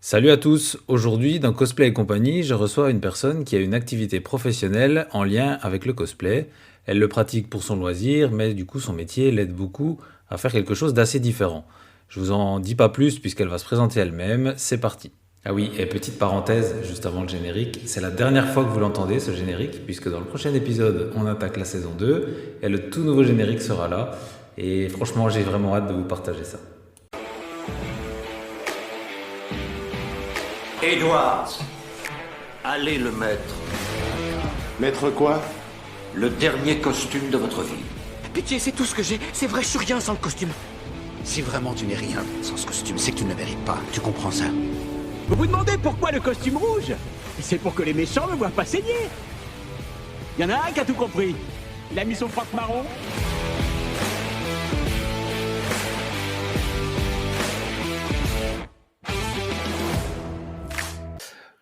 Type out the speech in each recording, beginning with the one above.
Salut à tous, aujourd'hui dans Cosplay et compagnie, je reçois une personne qui a une activité professionnelle en lien avec le cosplay. Elle le pratique pour son loisir, mais du coup son métier l'aide beaucoup à faire quelque chose d'assez différent. Je vous en dis pas plus puisqu'elle va se présenter elle-même, c'est parti. Ah oui, et petite parenthèse, juste avant le générique, c'est la dernière fois que vous l'entendez ce générique, puisque dans le prochain épisode, on attaque la saison 2, et le tout nouveau générique sera là, et franchement j'ai vraiment hâte de vous partager ça. Edwards, allez le mettre. Mettre quoi? Le dernier costume de votre vie. Pitié, c'est tout ce que j'ai. C'est vrai, je suis rien sans le costume. Si vraiment tu n'es rien sans ce costume, c'est que tu ne le mérites pas. Tu comprends ça? Vous vous demandez pourquoi le costume rouge? C'est pour que les méchants ne voient pas saigner. Il y en a un qui a tout compris. Il a mis son froc marron.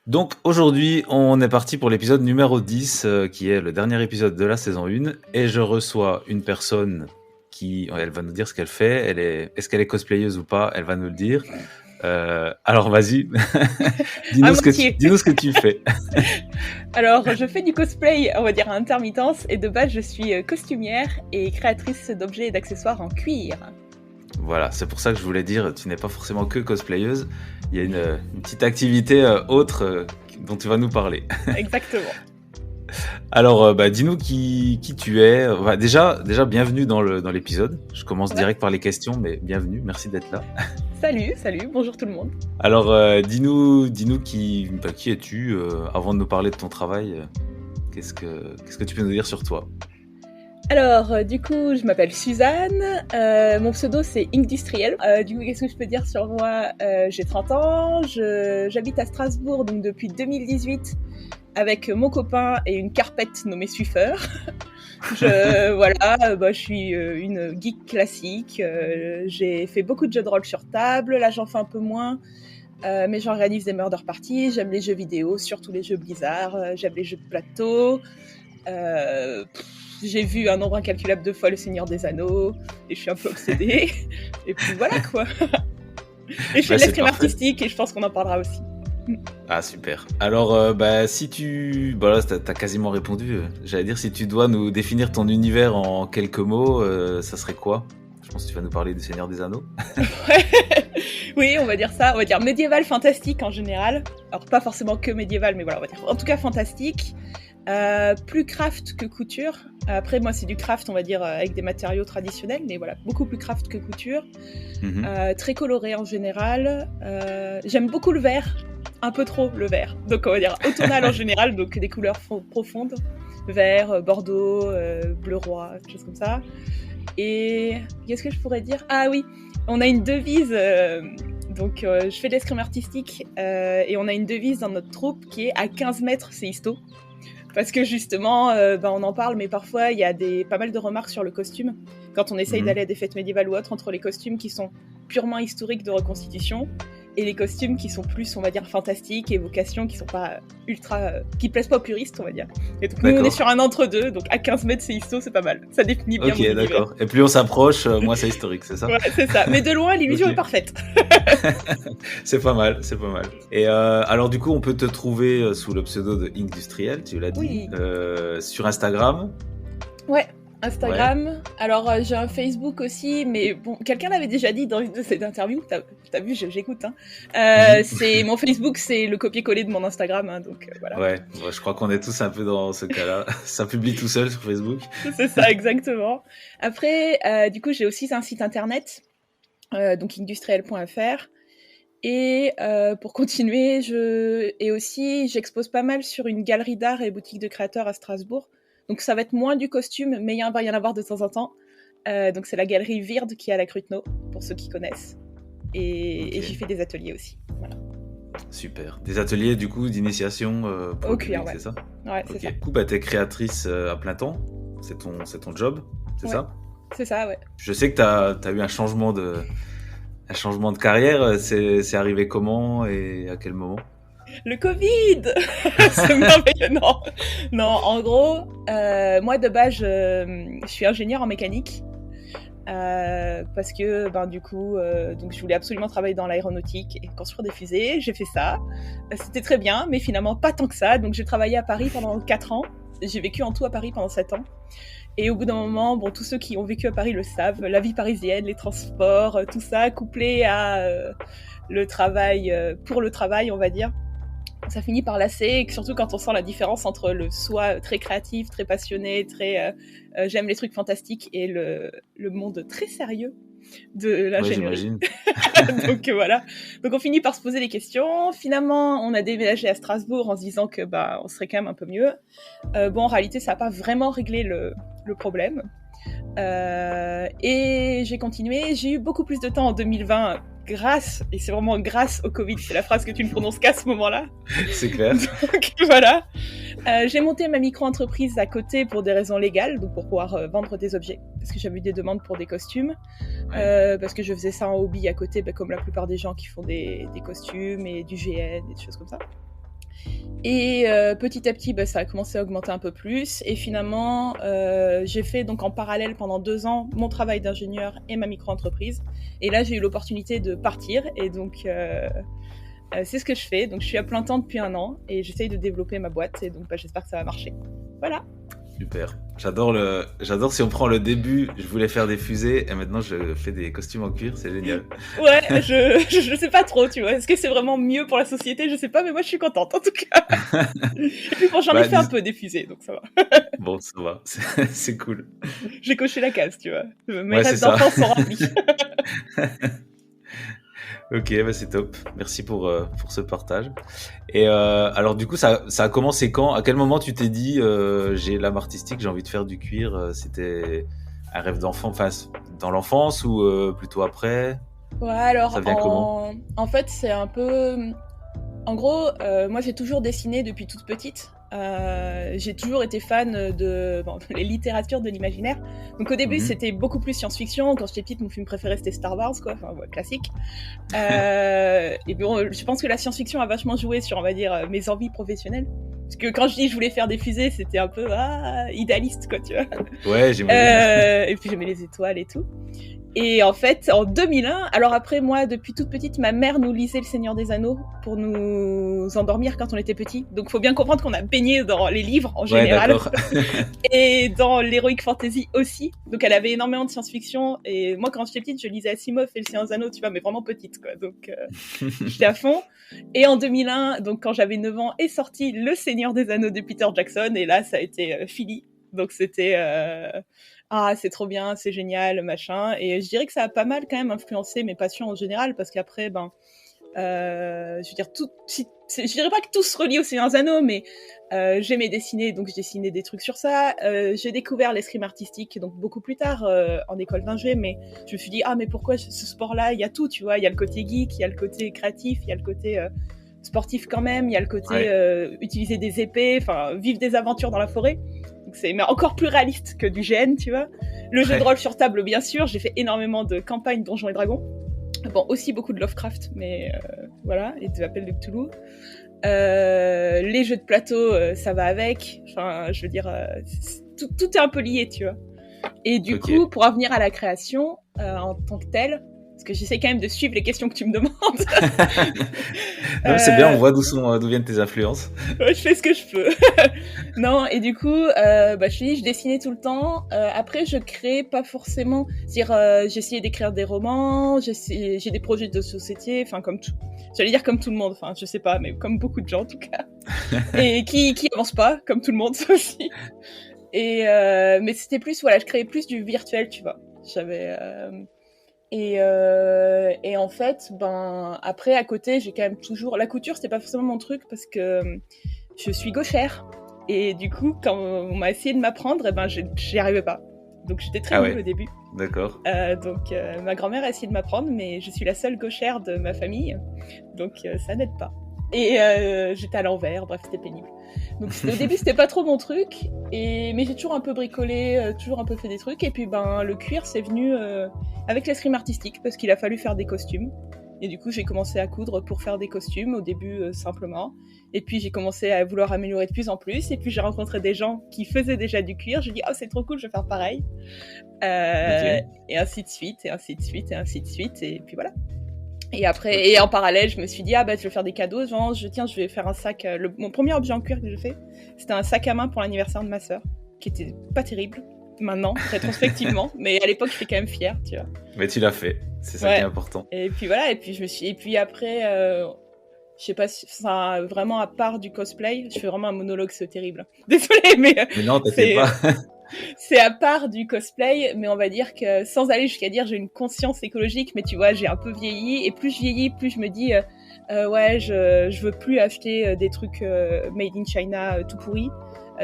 Donc aujourd'hui, on est parti pour l'épisode numéro 10, qui est le dernier épisode de la saison 1, et je reçois une personne qui, elle va nous dire ce qu'elle fait, est-ce qu'elle est cosplayeuse ou pas, elle va nous le dire. Alors vas-y, dis-nous ce que tu fais. Alors, je fais du cosplay, on va dire à intermittence, et de base, je suis costumière et créatrice d'objets et d'accessoires en cuir. Voilà, c'est pour ça que je voulais dire, tu n'es pas forcément que cosplayeuse, il y a une petite activité autre dont tu vas nous parler. Exactement. Alors, dis-nous qui tu es. Déjà, bienvenue dans l'épisode. Je commence direct par les questions, mais bienvenue, merci d'être là. Salut, bonjour tout le monde. Alors, dis-nous qui es-tu avant de nous parler de ton travail. Qu'est-ce que tu peux nous dire sur toi? Alors, du coup, je m'appelle Suzanne, mon pseudo c'est Industriel. Du coup, qu'est-ce que je peux dire sur moi? J'ai 30 ans, j'habite à Strasbourg donc depuis 2018 avec mon copain et une carpette nommée Swiffer. Je suis une geek classique, j'ai fait beaucoup de jeux de rôle sur table, là j'en fais un peu moins, mais j'organise des murder parties, j'aime les jeux vidéo, surtout les jeux Blizzard, j'aime les jeux de plateau, j'ai vu un nombre incalculable de fois Le Seigneur des Anneaux, et je suis un peu obsédée, et puis voilà quoi. Et je fais de l'escrime artistique, et je pense qu'on en parlera aussi. Ah super. Alors si tu... Bah là t'as quasiment répondu. J'allais dire si tu dois nous définir ton univers en quelques mots, ça serait quoi? Je pense que tu vas nous parler du Seigneur des Anneaux. Oui, on va dire ça. On va dire médiéval fantastique en général. Alors pas forcément que médiéval, mais voilà, on va dire en tout cas fantastique. Plus craft que couture. Après moi c'est du craft on va dire avec des matériaux traditionnels, mais voilà, beaucoup plus craft que couture. Très coloré en général. J'aime beaucoup le vert. Un peu trop le vert, donc on va dire automnal en général, donc des couleurs profondes, vert, bordeaux, bleu roi, des choses comme ça. Et qu'est-ce que je pourrais dire? Ah oui, on a une devise, donc je fais de l'escrime artistique, et on a une devise dans notre troupe qui est à 15 mètres c'est histo. Parce que justement, on en parle, mais parfois il y a pas mal de remarques sur le costume, quand on essaye d'aller à des fêtes médiévales ou autres, entre les costumes qui sont purement historiques de reconstitution, et les costumes qui sont plus, on va dire, fantastiques, évocations qui sont pas qui plaisent pas aux puristes, on va dire. Et donc nous, on est sur un entre-deux, donc à 15 mètres, c'est histo, c'est pas mal. Ça définit bien mon univers. Ok, d'accord. Et plus on s'approche, moins c'est historique, c'est ça? Ouais, c'est ça. Mais de loin, l'illusion est parfaite. C'est pas mal. Et alors du coup, on peut te trouver sous le pseudo de Industriel, tu l'as dit, sur Instagram. Ouais. Instagram. Ouais. Alors, j'ai un Facebook aussi, mais bon, quelqu'un l'avait déjà dit dans une de ces interviews. T'as vu, j'écoute. C'est mon Facebook, c'est le copier-coller de mon Instagram, hein, donc voilà. Ouais, je crois qu'on est tous un peu dans ce cas-là. Ça publie tout seul sur Facebook. C'est ça, exactement. Après, du coup, j'ai aussi un site internet, donc industriel.fr. Et pour continuer, j'expose pas mal sur une galerie d'art et boutique de créateurs à Strasbourg. Donc ça va être moins du costume, mais il va y en avoir de temps en temps. Donc c'est la galerie Weird qui est à la Cruteno, pour ceux qui connaissent. Et j'y fais des ateliers aussi. Voilà. Super. Des ateliers du coup d'initiation pour le public, c'est ça? Ouais, c'est ça. Du coup, t'es créatrice à plein temps. C'est ton job, c'est ça? C'est ça, ouais. Je sais que t'as eu un changement de carrière. C'est arrivé comment et à quel moment? Le Covid. C'est merveilleux. Non, en gros, moi de base, je suis ingénieure en mécanique. parce que du coup, donc je voulais absolument travailler dans l'aéronautique et construire des fusées. J'ai fait ça. C'était très bien, mais finalement pas tant que ça. Donc j'ai travaillé à Paris pendant 4 ans. J'ai vécu en tout à Paris pendant 7 ans. Et au bout d'un moment, tous ceux qui ont vécu à Paris le savent, la vie parisienne, les transports, tout ça, couplé à le travail, pour le travail, on va dire, ça finit par lasser, et surtout quand on sent la différence entre le soi très créatif, très passionné, très j'aime les trucs fantastiques, et le monde très sérieux de l'ingénierie. Ouais, Donc voilà. Donc on finit par se poser des questions. Finalement, on a déménagé à Strasbourg en se disant que on serait quand même un peu mieux. En réalité, ça n'a pas vraiment réglé le problème. Et j'ai continué. J'ai eu beaucoup plus de temps en 2020 grâce, et c'est vraiment grâce au Covid, c'est la phrase que tu ne prononces qu'à ce moment-là. C'est clair. Donc voilà. J'ai monté ma micro-entreprise à côté pour des raisons légales, donc pour pouvoir vendre des objets, parce que j'avais eu des demandes pour des costumes, parce que je faisais ça en hobby à côté, comme la plupart des gens qui font des costumes et du GN et des choses comme ça. Et petit à petit, ça a commencé à augmenter un peu plus. Et finalement, j'ai fait donc en parallèle pendant 2 ans mon travail d'ingénieur et ma micro-entreprise. Et là, j'ai eu l'opportunité de partir. Et donc, c'est ce que je fais. Donc, je suis à plein temps depuis 1 an et j'essaye de développer ma boîte. Et donc, j'espère que ça va marcher. Voilà. Super. J'adore si on prend le début, je voulais faire des fusées et maintenant je fais des costumes en cuir, c'est génial. Ouais, je sais pas trop, tu vois. Est-ce que c'est vraiment mieux pour la société? Je sais pas, mais moi je suis contente en tout cas. Et puis j'en ai fait un peu des fusées, donc ça va. Bon, ça va, c'est cool. J'ai coché la case, tu vois. Mes rêves d'enfants sont remplis. Ok, c'est top. Merci pour ce partage. Et alors du coup, ça a commencé quand? À quel moment tu t'es dit j'ai l'âme artistique, j'ai envie de faire du cuir? C'était un rêve d'enfant, enfin dans l'enfance ou plutôt après? Ouais, alors ça vient comment? En fait, c'est un peu. En gros, moi j'ai toujours dessiné depuis toute petite. J'ai toujours été fan de les littératures de l'imaginaire. Donc au début, c'était beaucoup plus science-fiction. Quand j'étais petite, mon film préféré c'était Star Wars, quoi. Enfin, classique. Et je pense que la science-fiction a vachement joué sur, on va dire, mes envies professionnelles. Parce que quand je dis je voulais faire des fusées, c'était un peu idéaliste, quoi, tu vois. Ouais, j'imagine. Et puis j'aimais les étoiles et tout. Et en fait, en 2001, alors après moi, depuis toute petite, ma mère nous lisait Le Seigneur des Anneaux pour nous endormir quand on était petits. Donc faut bien comprendre qu'on a baigné dans les livres en général. Et dans l'heroic fantasy aussi. Donc elle avait énormément de science-fiction. Et moi, quand j'étais petite, je lisais Asimov et Le Seigneur des Anneaux, tu vois, mais vraiment petite, quoi. Donc j'étais à fond. Et en 2001, donc quand j'avais 9 ans, est sorti Le Seigneur des Anneaux de Peter Jackson. Et là, ça a été fini. Donc c'était... c'est trop bien, c'est génial, machin. Et je dirais que ça a pas mal quand même influencé mes passions en général, parce qu'après, je veux dire, je dirais pas que tout se relie au Seigneur des Anneaux, mais j'aimais dessiner, donc je dessinais des trucs sur ça. J'ai découvert l'escrime artistique, donc beaucoup plus tard, en école d'ingé, mais je me suis dit, mais pourquoi ce sport-là? Il y a tout, tu vois, il y a le côté geek, il y a le côté créatif, il y a le côté sportif quand même, il y a le côté utiliser des épées, enfin, vivre des aventures dans la forêt. C'est encore plus réaliste que du GN, tu vois. Le jeu de rôle sur table, bien sûr. J'ai fait énormément de campagnes Donjons et Dragons. Bon, aussi beaucoup de Lovecraft, mais voilà, et de Appel de Cthulhu. Les jeux de plateau, ça va avec. Enfin, je veux dire, tout est un peu lié, tu vois. Et du coup, pour en venir à la création, en tant que telle, parce que j'essaie quand même de suivre les questions que tu me demandes. Non, c'est bien, on voit d'où viennent tes influences. Ouais, je fais ce que je peux. Non, et du coup, je dessinais tout le temps. Après, je créais pas forcément. C'est-à-dire, j'essayais d'écrire des romans, j'ai des projets de société, enfin, j'allais dire comme tout le monde, enfin, je sais pas, mais comme beaucoup de gens en tout cas. Et qui avancent pas, comme tout le monde, ça aussi. Et, mais c'était plus, voilà, je créais plus du virtuel, tu vois. J'avais. Et en fait, après, à côté, j'ai quand même toujours... La couture, c'était pas forcément mon truc parce que je suis gauchère. Et du coup, quand on m'a essayé de m'apprendre, j'y arrivais pas. Donc, j'étais très nulle au début. D'accord. Donc, ma grand-mère a essayé de m'apprendre, mais je suis la seule gauchère de ma famille. Donc, ça n'aide pas. Et j'étais à l'envers, bref, c'était pénible. Donc au début, c'était pas trop mon truc, mais j'ai toujours un peu bricolé, toujours un peu fait des trucs. Et puis le cuir, c'est venu avec l'escrime artistique, parce qu'il a fallu faire des costumes. Et du coup, j'ai commencé à coudre pour faire des costumes, au début simplement. Et puis, j'ai commencé à vouloir améliorer de plus en plus. Et puis, j'ai rencontré des gens qui faisaient déjà du cuir. J'ai dit, oh, c'est trop cool, je vais faire pareil. Et ainsi de suite, et ainsi de suite, et ainsi de suite. Et puis voilà. Et après, et en parallèle, je me suis dit, je vais faire des cadeaux. Genre, je vais faire un sac. Mon premier objet en cuir que j'ai fait, c'était un sac à main pour l'anniversaire de ma sœur, qui était pas terrible. Maintenant, rétrospectivement, mais à l'époque, j'étais quand même fière, tu vois. Mais tu l'as fait, c'est ça qui est important. Et puis voilà, et puis après, je sais pas, ça, vraiment à part du cosplay, je fais vraiment un monologue, c'est terrible. Désolée, mais non, t'inquiète pas. C'est à part du cosplay, mais on va dire que sans aller jusqu'à dire j'ai une conscience écologique, mais tu vois, j'ai un peu vieilli, et plus je vieillis, plus je me dis je veux plus acheter des trucs made in China tout pourris.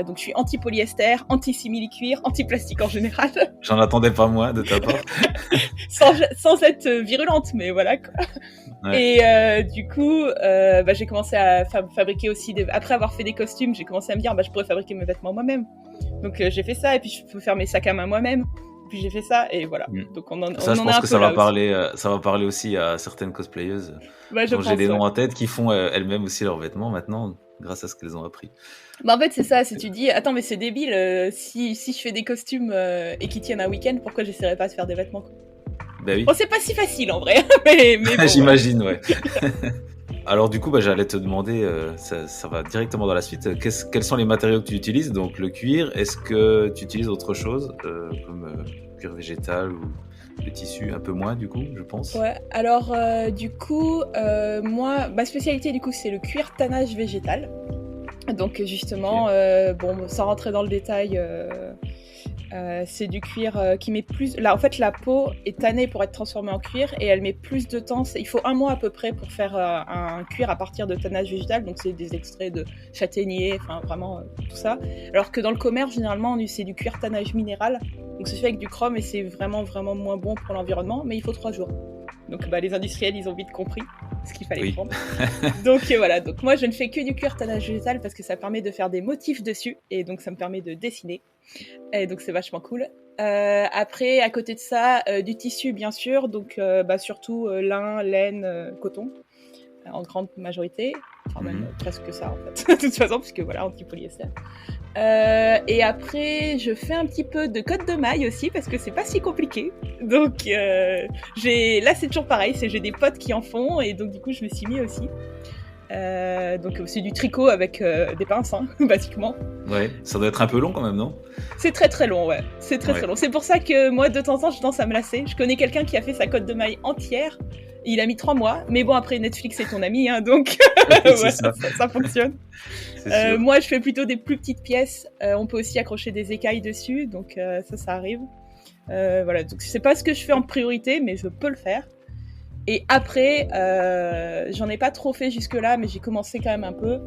Donc je suis anti-polyester, anti-simili-cuir, anti-plastique en général. J'en attendais pas moins de ta part. sans être virulente, mais voilà quoi. Ouais. Et du coup, j'ai commencé à fabriquer aussi après avoir fait des costumes, j'ai commencé à me dire je pourrais fabriquer mes vêtements moi-même. Donc j'ai fait ça, et puis je peux faire mes sacs à main moi-même. Puis j'ai fait ça, et voilà. Donc on ça, je pense que ça va parler aussi à certaines cosplayeuses. Donc j'ai des noms en tête qui font elles-mêmes aussi leurs vêtements maintenant, grâce à ce qu'elles ont appris. En fait, c'est ça, si tu dis, attends, mais c'est débile, si je fais des costumes et qui tiennent un week-end, pourquoi j'essaierais pas de faire des vêtements, quoi. Bah oui. Bon, c'est pas si facile en vrai, mais bon, j'imagine, ouais. Alors du coup, j'allais te demander, ça va directement dans la suite, quels sont les matériaux que tu utilises? Donc le cuir, est-ce que tu utilises autre chose, comme cuir végétal ou le tissu, un peu moins du coup, je pense? Ouais, alors du coup, moi, ma spécialité du coup, c'est le cuir tannage végétal. Donc justement, sans rentrer dans le détail, c'est du cuir qui met plus... Là, en fait, la peau est tannée pour être transformée en cuir, et elle met plus de temps. Il faut 1 mois à peu près pour faire un cuir à partir de tannage végétal. Donc c'est des extraits de châtaignier, enfin vraiment tout ça. Alors que dans le commerce, généralement, c'est du cuir tannage minéral. Donc c'est fait avec du chrome, et c'est vraiment, vraiment moins bon pour l'environnement, mais il faut 3 jours. Donc les industriels, ils ont vite compris ce qu'il fallait prendre. Donc voilà, donc moi je ne fais que du cuir tannage végétal parce que ça permet de faire des motifs dessus, et donc ça me permet de dessiner. Et donc c'est vachement cool. Après, à côté de ça, du tissu bien sûr, donc surtout lin, laine, coton, en grande majorité. Enfin même presque ça en fait, de toute façon, puisque voilà, anti-polyester. Et après, je fais un petit peu de cotte de maille aussi, parce que c'est pas si compliqué. Donc là c'est toujours pareil, j'ai des potes qui en font, et donc du coup je me suis mis aussi. Donc c'est du tricot avec des pinces, basiquement. Ouais, ça doit être un peu long quand même, non? C'est très très long, ouais. C'est très très long. C'est pour ça que moi, de temps en temps, je tendance à me lasser. Je connais quelqu'un qui a fait sa cotte de maille entière. Il a mis 3 mois. Mais bon, après, Netflix est ton ami, donc ça fonctionne. Moi, je fais plutôt des plus petites pièces. On peut aussi accrocher des écailles dessus, donc ça arrive. Voilà, donc c'est pas ce que je fais en priorité, mais je peux le faire. Et après, j'en ai pas trop fait jusque-là, mais j'ai commencé quand même un peu.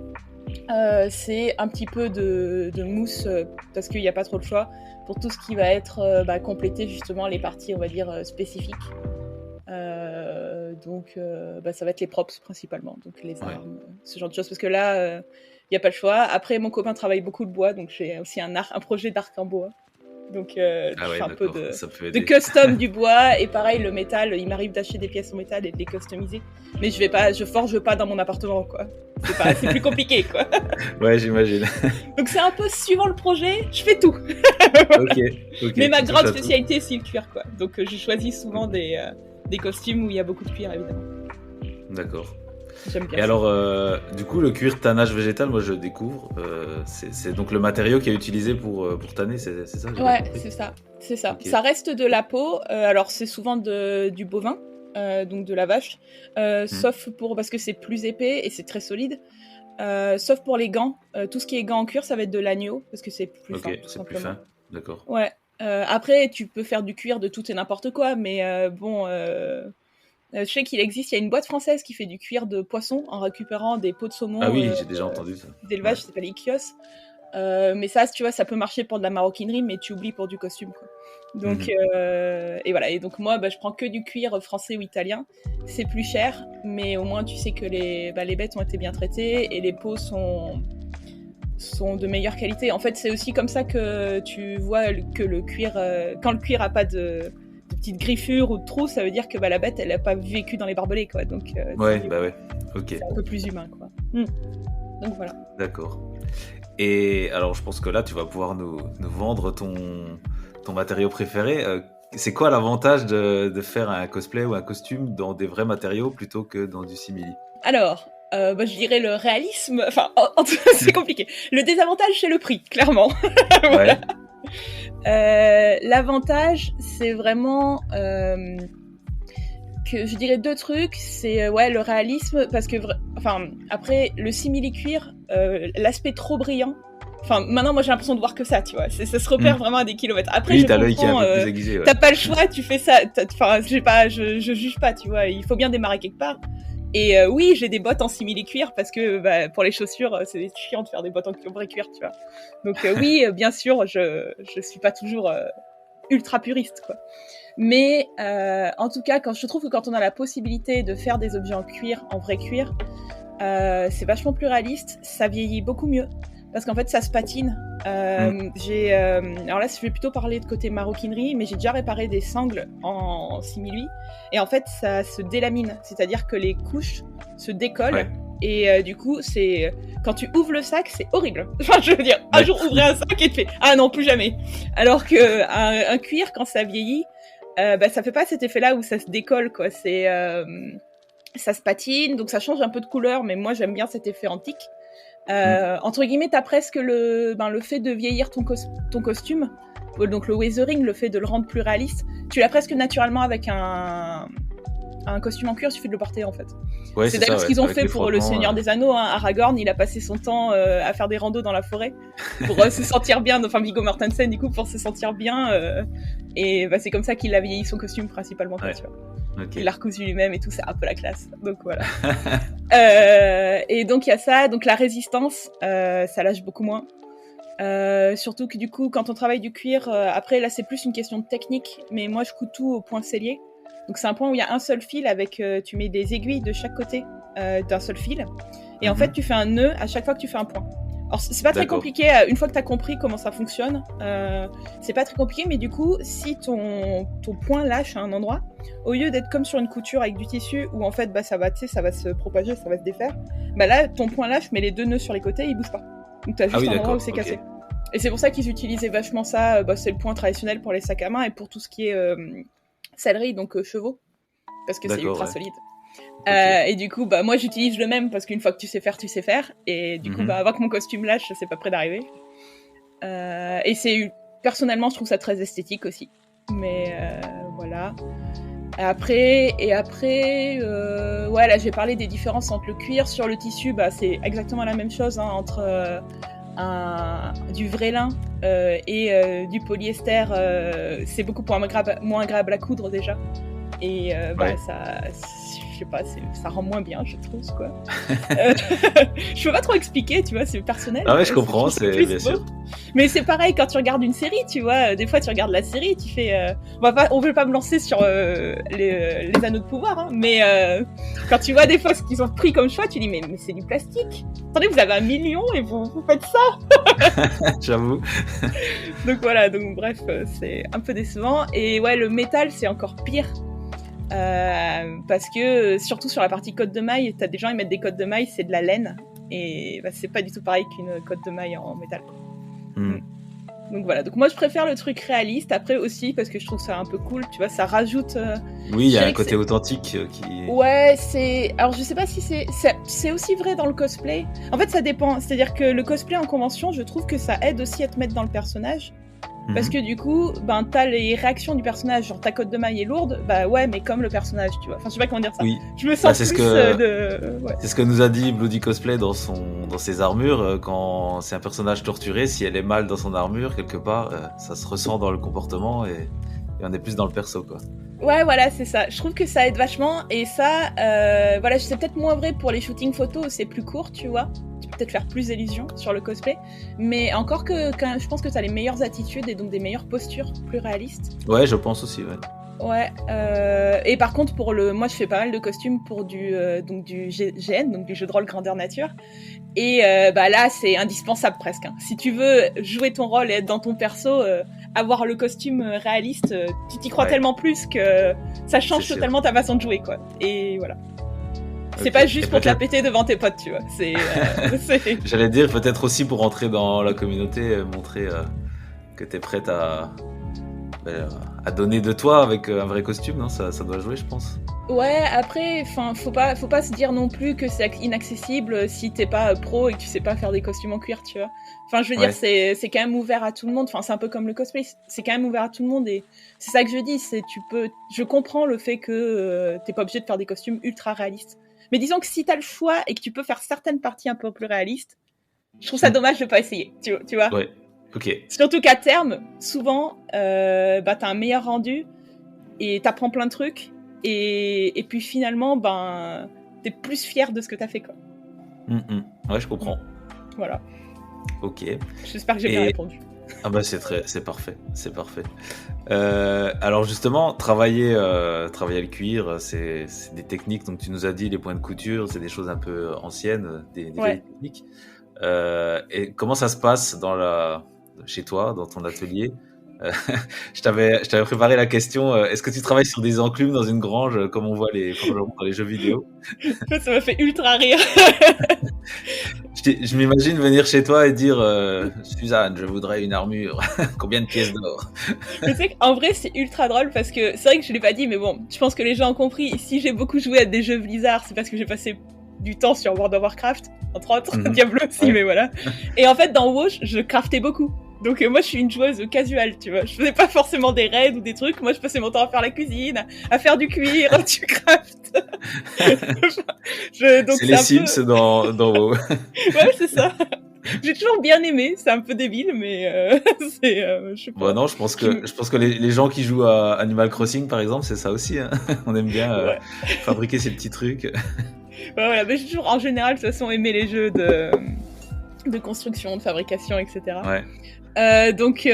C'est un petit peu de mousse, parce qu'il n'y a pas trop de choix, pour tout ce qui va être compléter justement les parties, on va dire, spécifiques. Donc ça va être les props principalement, donc les armes, ce genre de choses, parce que là, il n'y a pas le choix. Après, mon copain travaille beaucoup le bois, donc j'ai aussi un projet d'arc en bois. Donc je fais un peu de custom du bois, et pareil, le métal, il m'arrive d'acheter des pièces en métal et de les customiser, mais je forge pas dans mon appartement, quoi. C'est plus compliqué, quoi. Ouais, j'imagine. Donc c'est un peu suivant le projet, je fais tout. Ok. Mais ma grande spécialité, c'est le cuir, quoi. Donc je choisis souvent des costumes où il y a beaucoup de cuir, évidemment. D'accord. J'aime bien. Et alors, du coup, le cuir tannage végétal, moi je découvre. C'est donc le matériau qui est utilisé pour tanner, c'est ça? Ouais, c'est ça. Okay. Ça reste de la peau. Alors c'est souvent du bovin, donc de la vache. Sauf parce que c'est plus épais et c'est très solide. Sauf pour les gants. Tout ce qui est gants en cuir, ça va être de l'agneau, parce que c'est plus fin. Ok, c'est plus fin. D'accord. Ouais. Après, tu peux faire du cuir de tout et n'importe quoi, mais je sais qu'il existe, il y a une boîte française qui fait du cuir de poisson en récupérant des peaux de saumon. Ah oui, j'ai déjà entendu ça. D'élevage, ça s'appelle Ikios. Mais ça, tu vois, ça peut marcher pour de la maroquinerie, mais tu oublies pour du costume, quoi. Donc, et voilà. Et donc moi, je prends que du cuir français ou italien. C'est plus cher, mais au moins tu sais que les bêtes ont été bien traitées et les peaux sont de meilleure qualité. En fait, c'est aussi comme ça que tu vois que le cuir, quand le cuir a pas de petites griffures ou de trous, ça veut dire que la bête, elle a pas vécu dans les barbelés, quoi. Donc, Ouais, ok, c'est un peu plus humain, quoi. Donc voilà. d'accord. Et alors, je pense que là, tu vas pouvoir nous vendre ton matériau préféré. C'est quoi l'avantage de faire un cosplay ou un costume dans des vrais matériaux plutôt que dans du simili? Alors, je dirais le réalisme. Enfin, c'est compliqué. Le désavantage, c'est le prix, clairement. Voilà. L'avantage, c'est vraiment que je dirais 2 trucs. C'est le réalisme, parce que après le simili-cuir, l'aspect trop brillant. Enfin, maintenant, moi, j'ai l'impression de voir que ça, tu vois. Ça se repère vraiment à des kilomètres. Après, Oui, je t'as l'œil qui est un comprends, peu plus aiguisé. Ouais. t'as pas le choix, tu fais ça. Enfin, je juge pas, tu vois. Il faut bien démarrer quelque part. Et oui, j'ai des bottes en simili-cuir parce que pour les chaussures, c'est chiant de faire des bottes en vrai cuir, tu vois. Donc oui, bien sûr, je suis pas toujours ultra puriste, quoi. Mais en tout cas, je trouve que quand on a la possibilité de faire des objets en cuir, en vrai cuir, c'est vachement plus réaliste, ça vieillit beaucoup mieux. Parce qu'en fait, ça se patine. Alors là, je vais plutôt parler de côté maroquinerie, mais j'ai déjà réparé des sangles en simili. Et en fait, ça se délamine. C'est-à-dire que les couches se décollent. Ouais. Et du coup, quand tu ouvres le sac, c'est horrible. Enfin, je veux dire, un jour, ouvrir un sac et tu fais « Ah non, plus jamais !» Alors qu'un cuir, quand ça vieillit, ça fait pas cet effet-là où ça se décolle, quoi. Ça se patine, donc ça change un peu de couleur, mais moi, j'aime bien cet effet antique. Entre guillemets, t'as presque le fait de vieillir ton costume, donc le weathering, le fait de le rendre plus réaliste, tu l'as presque naturellement avec un costume en cuir, il suffit de le porter en fait. Ouais, c'est d'ailleurs ce qu'ils ont fait pour le Seigneur des Anneaux, hein. Aragorn, il a passé son temps à faire des randos dans la forêt pour se sentir bien, enfin Viggo Mortensen du coup pour se sentir bien, et c'est comme ça qu'il a vieilli son costume principalement, tu vois. Okay. Il l'a recousu lui-même et tout, c'est un peu la classe. Donc voilà. Et donc il y a ça, donc la résistance, ça lâche beaucoup moins. Surtout que du coup, quand on travaille du cuir, après là c'est plus une question de technique, mais moi je couds tout au point sellier. Donc c'est un point où il y a un seul fil avec, tu mets des aiguilles de chaque côté d'un seul fil, et en fait tu fais un nœud à chaque fois que tu fais un point. Alors c'est pas très compliqué, une fois que t'as compris comment ça fonctionne, c'est pas très compliqué, mais du coup, si ton point lâche à un endroit, au lieu d'être comme sur une couture avec du tissu, où en fait ça va se propager, ça va se défaire, là ton point lâche, mais les 2 nœuds sur les côtés, ils bougent pas. Donc t'as juste un endroit où c'est cassé. Et c'est pour ça qu'ils utilisaient vachement ça, c'est le point traditionnel pour les sacs à main et pour tout ce qui est sellerie, donc chevaux, parce que c'est ultra solide. Et du coup, moi j'utilise le même parce qu'une fois que tu sais faire. Et du coup, avant que mon costume lâche, c'est pas près d'arriver. Et personnellement, je trouve ça très esthétique aussi. Mais voilà. Après, là j'ai parlé des différences entre le cuir sur le tissu. C'est exactement la même chose entre du vrai lin et du polyester. C'est beaucoup moins agréable à coudre déjà. Et ça, je sais pas, ça rend moins bien, je trouve, quoi. Je peux pas trop expliquer, tu vois, c'est personnel. Ah ouais, je comprends, c'est bien sûr. Mais c'est pareil quand tu regardes une série, tu vois. Des fois, tu regardes la série, tu fais. On veut pas me lancer sur les anneaux de pouvoir, hein, mais quand tu vois des fois ce qu'ils ont pris comme choix, tu dis mais c'est du plastique. Attendez, vous avez 1 million et vous faites ça. J'avoue. Donc voilà, bref, c'est un peu décevant. Et ouais, le métal, c'est encore pire. Parce que surtout sur la partie cotte de maille, t'as des gens ils mettent des cottes de maille, c'est de la laine et c'est pas du tout pareil qu'une cotte de maille en métal. Donc voilà, donc moi je préfère le truc réaliste. Après aussi parce que je trouve ça un peu cool, tu vois, ça rajoute. Oui, il y a un côté authentique qui. Ouais, alors je sais pas si c'est aussi vrai dans le cosplay. En fait, ça dépend. C'est-à-dire que le cosplay en convention, je trouve que ça aide aussi à te mettre dans le personnage. Parce que du coup, t'as les réactions du personnage, genre ta cotte de maille est lourde, ouais, mais comme le personnage, tu vois. Enfin, je sais pas comment dire ça. Oui. Je me sens c'est plus C'est ce que nous a dit Bloody Cosplay dans ses armures, quand c'est un personnage torturé, si elle est mal dans son armure, quelque part, ça se ressent dans le comportement et on est plus dans le perso, quoi. Ouais, voilà, c'est ça. Je trouve que ça aide vachement, et ça, c'est peut-être moins vrai pour les shootings photos où c'est plus court, tu vois. Tu peux peut-être faire plus illusion sur le cosplay, mais encore je pense que t'as les meilleures attitudes et donc des meilleures postures plus réalistes. Ouais, je pense aussi, ouais. Ouais, et par contre moi je fais pas mal de costumes pour du GN, donc du jeu de rôle grandeur nature, et là c'est indispensable presque, hein. Si tu veux jouer ton rôle et être dans ton perso, avoir le costume réaliste, tu t'y crois Ouais. tellement plus que ça change C'est sûr. totalement ta façon de jouer, quoi. Et voilà. C'est Ok. pas Et juste pour te la peut-être- péter devant tes potes, tu vois. C'est... J'allais dire peut-être aussi pour entrer dans la communauté, montrer que t'es prête à donner de toi avec un vrai costume, non? Ça doit jouer, je pense. Ouais, après, faut pas se dire non plus que c'est inaccessible si t'es pas pro et que tu sais pas faire des costumes en cuir, tu vois. Enfin, je veux Ouais. dire, c'est quand même ouvert à tout le monde. Enfin, c'est un peu comme le cosplay, c'est quand même ouvert à tout le monde et c'est ça que je dis. Je comprends le fait que t'es pas obligé de faire des costumes ultra réalistes. Mais disons que si t'as le choix et que tu peux faire certaines parties un peu plus réalistes, je trouve ça dommage de pas essayer, tu vois. Ouais. Ok. Surtout qu'à terme, souvent, t'as un meilleur rendu et t'apprends plein de trucs et puis finalement, t'es plus fier de ce que t'as fait, quoi. Ouais, je comprends. Voilà. Ok. J'espère que j'ai bien Et- répondu. Ah bah c'est parfait, c'est parfait. Alors justement, travailler le cuir, c'est des techniques. Donc tu nous as dit les points de couture, c'est des choses un peu anciennes, des Ouais. vieilles techniques. Et comment ça se passe chez toi, dans ton atelier? Je t'avais préparé la question. Est-ce que tu travailles sur des enclumes dans une grange, comme on voit les forgerons dans les jeux vidéo? Ça m'a fait ultra rire. Je m'imagine venir chez toi et dire Suzanne, je voudrais une armure. Combien de pièces d'or? Mais tu sais qu'en vrai, c'est ultra drôle parce que c'est vrai que je l'ai pas dit, mais bon, je pense que les gens ont compris. Si j'ai beaucoup joué à des jeux Blizzard, c'est parce que j'ai passé du temps sur World of Warcraft, entre autres, Mhm. Diablo aussi, Ouais. mais voilà. Et en fait, dans WoW, je craftais beaucoup. Donc moi, je suis une joueuse casual, tu vois. Je faisais pas forcément des raids ou des trucs. Moi, je passais mon temps à faire la cuisine, à faire du cuir, du craft. Donc C'est les un Sims peu... dans WoW. Ouais, c'est ça. J'ai toujours bien aimé. C'est un peu débile, mais je sais pas. Bon, non, je pense que les gens qui jouent à Animal Crossing, par exemple, c'est ça aussi. Hein. On aime bien Ouais. fabriquer ces petits trucs. Ouais, voilà, mais j'ai toujours, en général, de toute façon, aimé les jeux de construction, de fabrication, etc. Ouais. Donc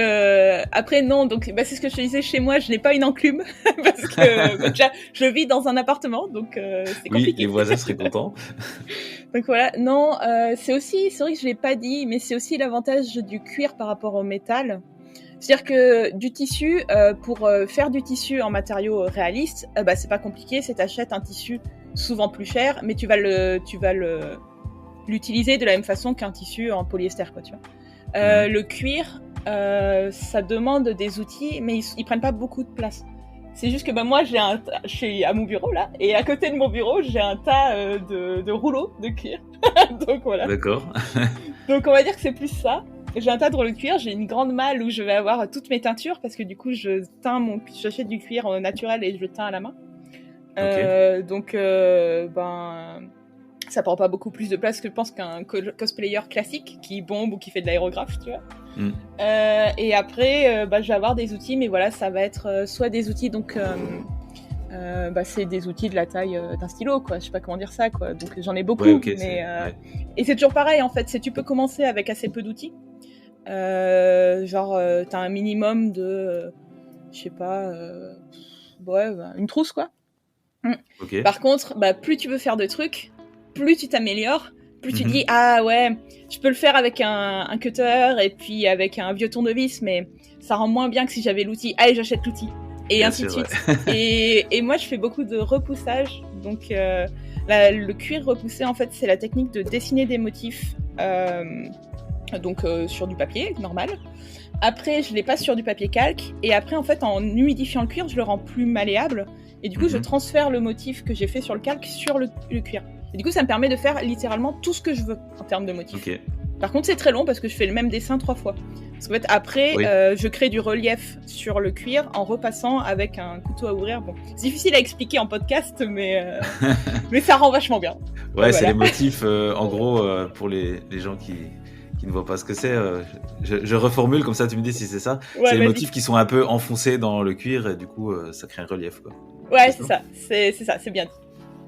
après non, donc c'est ce que je te disais, chez moi je n'ai pas une enclume parce que déjà je vis dans un appartement, donc c'est compliqué. Oui, les voisins seraient contents. Donc voilà, non, c'est vrai que je l'ai pas dit, mais c'est aussi l'avantage du cuir par rapport au métal. C'est-à-dire que du tissu, pour faire du tissu en matériaux réalistes, c'est pas compliqué, c'est t'achètes un tissu souvent plus cher, mais tu vas l'utiliser de la même façon qu'un tissu en polyester, quoi, tu vois. Le cuir, ça demande des outils, mais ils prennent pas beaucoup de place. C'est juste que moi, je suis à mon bureau là, et à côté de mon bureau, j'ai un tas de rouleaux de cuir. Donc voilà. D'accord. Donc on va dire que c'est plus ça. J'ai un tas de rouleaux de cuir, j'ai une grande malle où je vais avoir toutes mes teintures, parce que du coup, j'achète du cuir naturel et je le teins à la main. Donc ça prend pas beaucoup plus de place que je pense qu'un cosplayer classique qui bombe ou qui fait de l'aérographe, tu vois. Et après, je vais avoir des outils, mais voilà, ça va être soit des outils, donc c'est des outils de la taille d'un stylo, quoi. Je sais pas comment dire ça, quoi. Donc j'en ai beaucoup, Ouais, ok, mais ouais. et c'est toujours pareil en fait. Tu peux commencer avec assez peu d'outils. T'as un minimum de, je sais pas, une trousse, quoi. Ok. Par contre, plus tu veux faire de trucs, plus tu t'améliores, plus tu Mhm. dis ah ouais, je peux le faire avec un cutter et puis avec un vieux tournevis, mais ça rend moins bien que si j'avais l'outil. Allez, j'achète l'outil. Et Bien ainsi de sûr, suite. Et moi, je fais beaucoup de repoussage. Donc, le cuir repoussé, en fait, c'est la technique de dessiner des motifs sur du papier normal. Après, je les passe sur du papier calque. Et après, en fait, en humidifiant le cuir, je le rends plus malléable. Et du coup, je transfère le motif que j'ai fait sur le calque sur le cuir. Et du coup, ça me permet de faire littéralement tout ce que je veux en termes de motifs. Ok. Par contre, c'est très long parce que je fais le même dessin 3 fois. Parce qu'en fait, après, Oui. je crée du relief sur le cuir en repassant avec un couteau à ouvrir. Bon, c'est difficile à expliquer en podcast, mais ça rend vachement bien. Ouais, c'est Voilà. les motifs, en gros, pour les gens qui ne voient pas ce que c'est. Je reformule, comme ça tu me dis si c'est ça. Ouais, c'est les vas-y. motifs qui sont un peu enfoncés dans le cuir et du coup, ça crée un relief, quoi. Ouais, C'est c'est ça, c'est bien dit.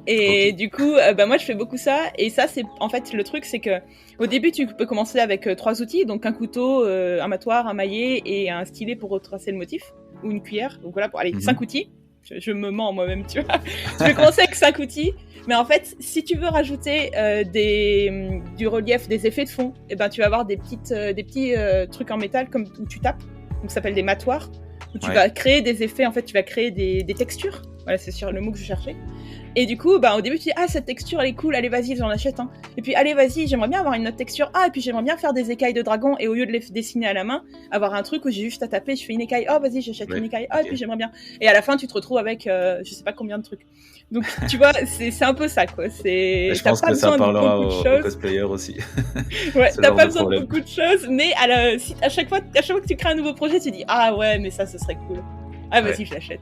Et du coup, moi je fais beaucoup ça. Et ça, c'est en fait le truc, c'est que au début, tu peux commencer avec 3 outils, donc un couteau, un matoir, un maillet et un stylet pour retracer le motif, ou une cuillère. Donc voilà, pour aller 5 outils. Je me mens moi-même, tu vois. Tu peux commencer avec 5 outils, mais en fait, si tu veux rajouter du relief, des effets de fond, tu vas avoir des petits trucs en métal comme où tu tapes. donc ça s'appelle des matoirs, où tu Ouais. vas créer des effets, en fait, tu vas créer des textures. Voilà, c'est sur le mot que je cherchais. Et du coup, au début, tu dis, ah, cette texture, elle est cool, allez, vas-y, j'en achète un. Et puis, allez, vas-y, j'aimerais bien avoir une autre texture. Ah, et puis j'aimerais bien faire des écailles de dragon, et au lieu de les dessiner à la main, avoir un truc où j'ai juste à taper, je fais une écaille, oh, vas-y, j'achète Ouais, une écaille, ah, ok. et puis j'aimerais bien. Et à la fin, tu te retrouves avec, je sais pas combien de trucs. Donc, tu vois, c'est un peu ça, quoi. Et je T'as pense pas que ça besoin de parlera beaucoup de aux choses. cosplayers aussi. Ouais, ce t'as genre pas de besoin de problème. beaucoup de choses, mais à chaque fois que tu crées un nouveau projet, tu dis, ah ouais, mais ça, ce serait cool. Ah, vas-y, Ouais. je l'achète.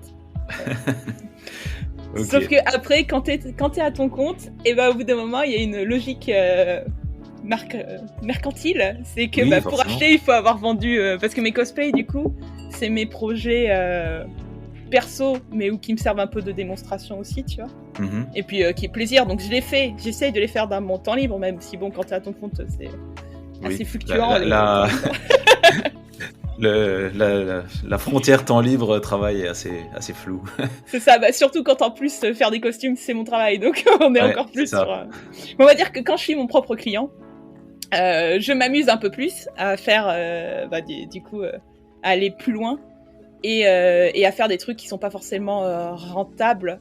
Ok. Sauf que après, quand t'es à ton compte, et au bout d'un moment, il y a une logique mercantile. C'est que Oui, pour forcément. acheter, il faut avoir vendu. Parce que mes cosplays, du coup, c'est mes projets perso, mais qui me servent un peu de démonstration aussi, tu vois. Mhm. Et puis qui est plaisir. Donc je les fais. J'essaye de les faire dans mon temps libre, même si bon, quand t'es à ton compte, c'est assez Oui. fluctuant. La frontière temps libre travail est assez floue. C'est ça, surtout quand en plus faire des costumes c'est mon travail, donc on est Ouais, encore plus c'est ça. sur. On va dire que quand je suis mon propre client, je m'amuse un peu plus à faire, du coup, à aller plus loin et à faire des trucs qui sont pas forcément rentables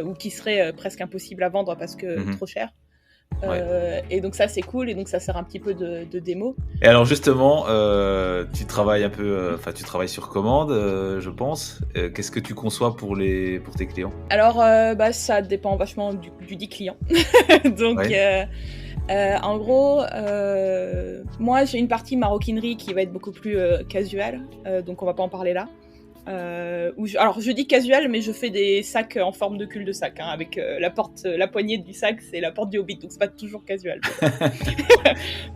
ou qui seraient presque impossibles à vendre parce que Mhm. trop cher. Et donc ça c'est cool et donc ça sert un petit peu de démo. Et alors justement, tu travailles un peu, tu travailles sur commande, je pense. Qu'est-ce que tu conçois pour tes clients? Alors ça dépend vachement du dit client. Donc en gros, moi j'ai une partie maroquinerie qui va être beaucoup plus casual, donc on va pas en parler là. Alors je dis casual, mais je fais des sacs en forme de cul-de-sac, hein, avec la poignée du sac, c'est la porte du Hobbit, donc c'est pas toujours casual.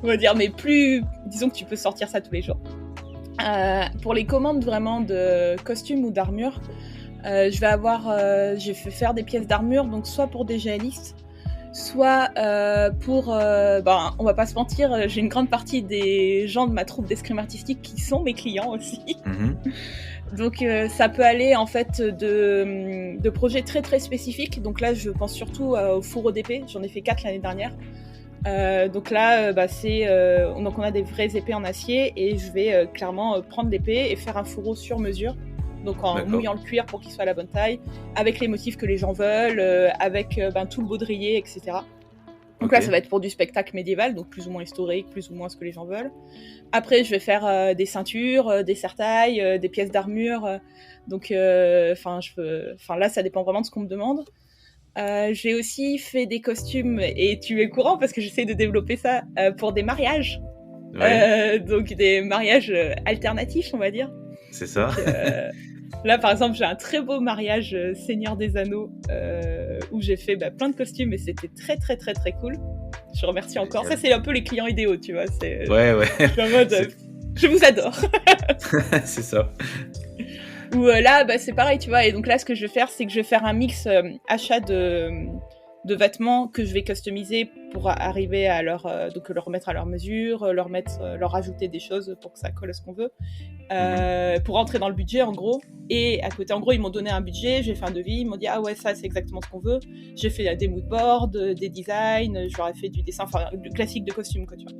On va dire, mais disons que tu peux sortir ça tous les jours. Pour les commandes vraiment de costumes ou d'armure, je vais faire des pièces d'armure, donc soit pour des GListes, soit pour... on va pas se mentir, j'ai une grande partie des gens de ma troupe d'escrime artistique qui sont mes clients aussi. Mhm. Donc ça peut aller en fait de projets très très spécifiques. Donc là je pense surtout au fourreau d'épée, j'en ai fait 4 l'année dernière. Donc là donc on a des vraies épées en acier et je vais clairement prendre l'épée et faire un fourreau sur mesure. Donc en D'accord. mouillant le cuir pour qu'il soit à la bonne taille, avec les motifs que les gens veulent, avec tout le baudrier, etc. Donc là, ça va être pour du spectacle médiéval, donc plus ou moins historique, plus ou moins ce que les gens veulent. Après, je vais faire des ceintures, des serre-tailles, des pièces d'armure. Donc, là, ça dépend vraiment de ce qu'on me demande. J'ai aussi fait des costumes, et tu es courant parce que j'essaie de développer ça, pour des mariages. Ouais, Donc des mariages alternatifs, on va dire. c'est ça. Donc, là, par exemple, j'ai un très beau mariage Seigneur des Anneaux où j'ai fait plein de costumes et c'était très, très, très, très cool. Je remercie encore. Ça, c'est un peu les clients idéaux, tu vois. Ouais. Je suis en mode, je vous adore. C'est ça. Ou là, c'est pareil, tu vois. Et donc là, ce que je vais faire, c'est que je vais faire un mix achat de vêtements que je vais customiser pour arriver à leur remettre à leur mesure, leur rajouter des choses pour que ça colle à ce qu'on veut, pour rentrer dans le budget en gros. Et à côté, en gros, ils m'ont donné un budget, j'ai fait un devis, ils m'ont dit ah ouais, ça c'est exactement ce qu'on veut. J'ai fait des moodboards, des designs, je leur ai fait du dessin, du classique de costume, quoi, tu vois.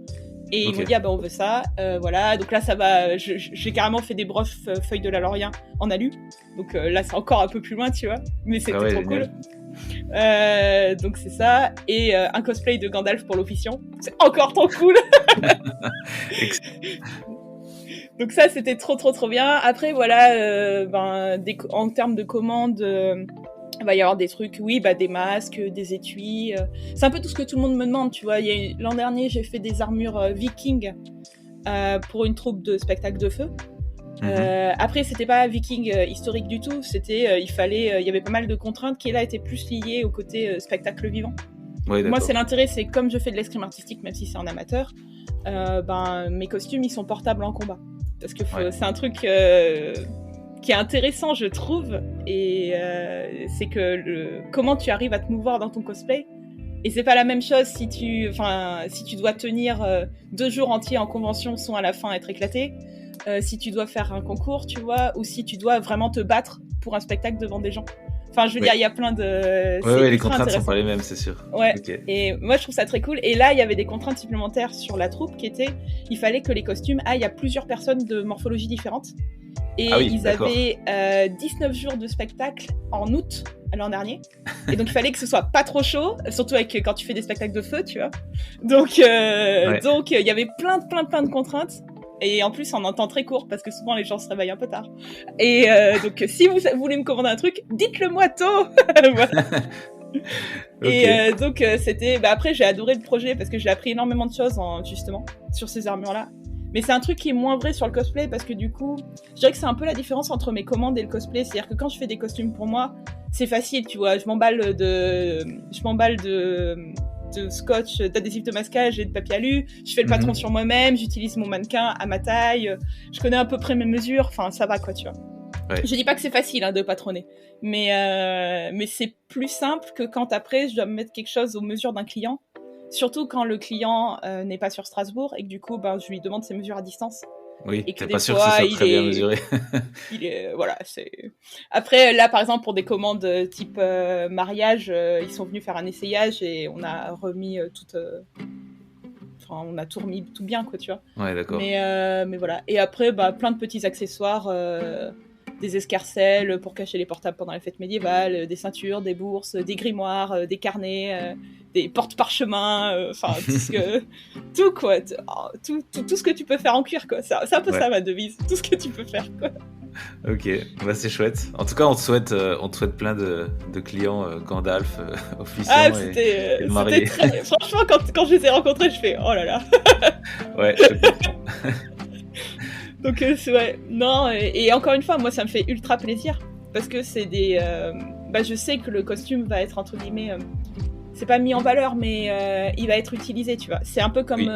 Et ils m'ont dit on veut ça, voilà. Donc là ça va, j'ai carrément fait des broches feuilles de la laurier en alu. Donc là c'est encore un peu plus loin, tu vois, mais c'était trop cool. Donc c'est ça, et un cosplay de Gandalf pour l'officiant, c'est encore trop cool. Donc ça c'était trop bien. Après voilà, en termes de commandes, il va y avoir des trucs, des masques, des étuis, c'est un peu tout ce que tout le monde me demande, tu vois. L'an dernier j'ai fait des armures vikings pour une troupe de spectacle de feu. Après c'était pas viking historique du tout, c'était il y avait pas mal de contraintes qui là étaient plus liées au côté spectacle vivant. Ouais, moi c'est l'intérêt, c'est comme je fais de l'escrime artistique même si c'est en amateur, mes costumes ils sont portables en combat parce que c'est un truc qui est intéressant je trouve, et c'est que comment tu arrives à te mouvoir dans ton cosplay. Et c'est pas la même chose si tu dois tenir 2 jours entiers en convention sans à la fin être éclaté. Si tu dois faire un concours, tu vois, ou si tu dois vraiment te battre pour un spectacle devant des gens. Enfin, je veux dire, il y a plein de... les contraintes sont pas les mêmes, c'est sûr. Ouais, okay. Et moi, je trouve ça très cool. Et là, il y avait des contraintes supplémentaires sur la troupe qui étaient, il fallait que les costumes aillent à plusieurs personnes de morphologie différentes. Et Ah oui, ils d'accord. avaient 19 jours de spectacle en août l'an dernier. Et donc il fallait que ce soit pas trop chaud, surtout avec quand tu fais des spectacles de feu, tu vois. Donc il y avait plein de contraintes. Et en plus, en un temps très court, parce que souvent les gens se réveillent un peu tard. Et donc, si vous voulez me commander un truc, dites-le moi tôt. Voilà. Ok. Et donc, c'était. Bah, après, j'ai adoré le projet parce que j'ai appris énormément de choses, justement, sur ces armures-là. Mais c'est un truc qui est moins vrai sur le cosplay parce que du coup, je dirais que c'est un peu la différence entre mes commandes et le cosplay. C'est-à-dire que quand je fais des costumes pour moi, c'est facile, tu vois. Je m'emballe de scotch, d'adhésif de masquage et de papier alu. Je fais le patron sur moi-même, j'utilise mon mannequin à ma taille, je connais à peu près mes mesures, enfin ça va quoi, tu vois. Ouais. Je dis pas que c'est facile de patronner, mais c'est plus simple que quand après je dois me mettre quelque chose aux mesures d'un client, surtout quand le client n'est pas sur Strasbourg et que du coup je lui demande ses mesures à distance. Oui, Et que t'es des pas sûr que fois, ce soit très bien mesuré. voilà, c'est. Après, là, par exemple, pour des commandes type mariage, ils sont venus faire un essayage et on a remis on a tout remis tout bien, quoi, tu vois. Ouais, d'accord. Mais voilà. Et après, plein de petits accessoires, des escarcelles pour cacher les portables pendant les fêtes médiévales, des ceintures, des bourses, des grimoires, des carnets, des porte-parchemins, enfin tout quoi, tout ce que tu peux faire en cuir quoi. C'est un peu ça ma devise, tout ce que tu peux faire quoi. Ok, bah c'est chouette. En tout cas, on te souhaite plein de clients Gandalf officiants et de mariés. Franchement, quand je les ai rencontrés, je fais oh là là. Ouais, je comprends. Donc ouais, non, et encore une fois, moi ça me fait ultra plaisir parce que c'est des, je sais que le costume va être entre guillemets, c'est pas mis en valeur, mais il va être utilisé, tu vois. C'est un peu comme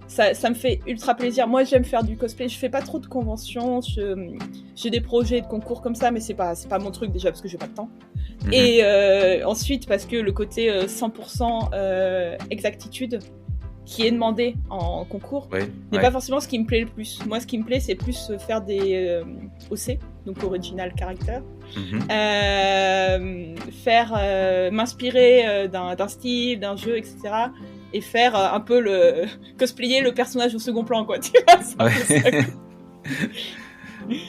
ça me fait ultra plaisir. Moi j'aime faire du cosplay, je fais pas trop de conventions, j'ai des projets de concours comme ça, mais c'est pas mon truc déjà parce que j'ai pas le temps. Et ensuite parce que le côté 100% exactitude qui est demandé en concours n'est pas forcément ce qui me plaît le plus. Moi, ce qui me plaît, c'est plus faire des OC, donc Original Character, m'inspirer d'un style, d'un jeu, etc. Et faire un peu cosplayer le personnage au second plan, quoi. Tu vois, c'est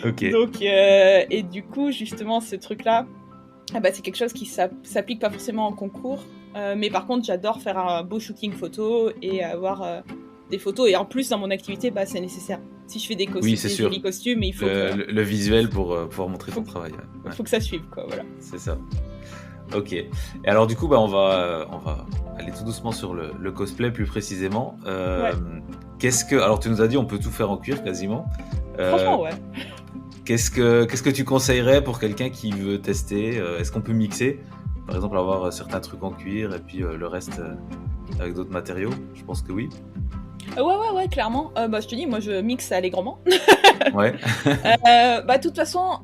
Ok. Donc, et du coup, justement, ce truc-là, c'est quelque chose qui s'applique pas forcément en concours. Mais par contre, j'adore faire un beau shooting photo et avoir des photos. Et en plus, dans mon activité, c'est nécessaire. Si je fais des jolis costumes, il faut le visuel pour pouvoir montrer ton travail. Il faut que ça suive, quoi. Voilà. C'est ça. Ok. Et alors du coup, on va aller tout doucement sur le cosplay plus précisément. Alors tu nous as dit, on peut tout faire en cuir quasiment. Franchement, ouais. Qu'est-ce que tu conseillerais pour quelqu'un qui veut tester ? Est-ce qu'on peut mixer ? Par exemple, avoir certains trucs en cuir et puis le reste avec d'autres matériaux ? Je pense que oui. Ouais, clairement. Je te dis, moi, je mixe allègrement. Ouais. De toute façon,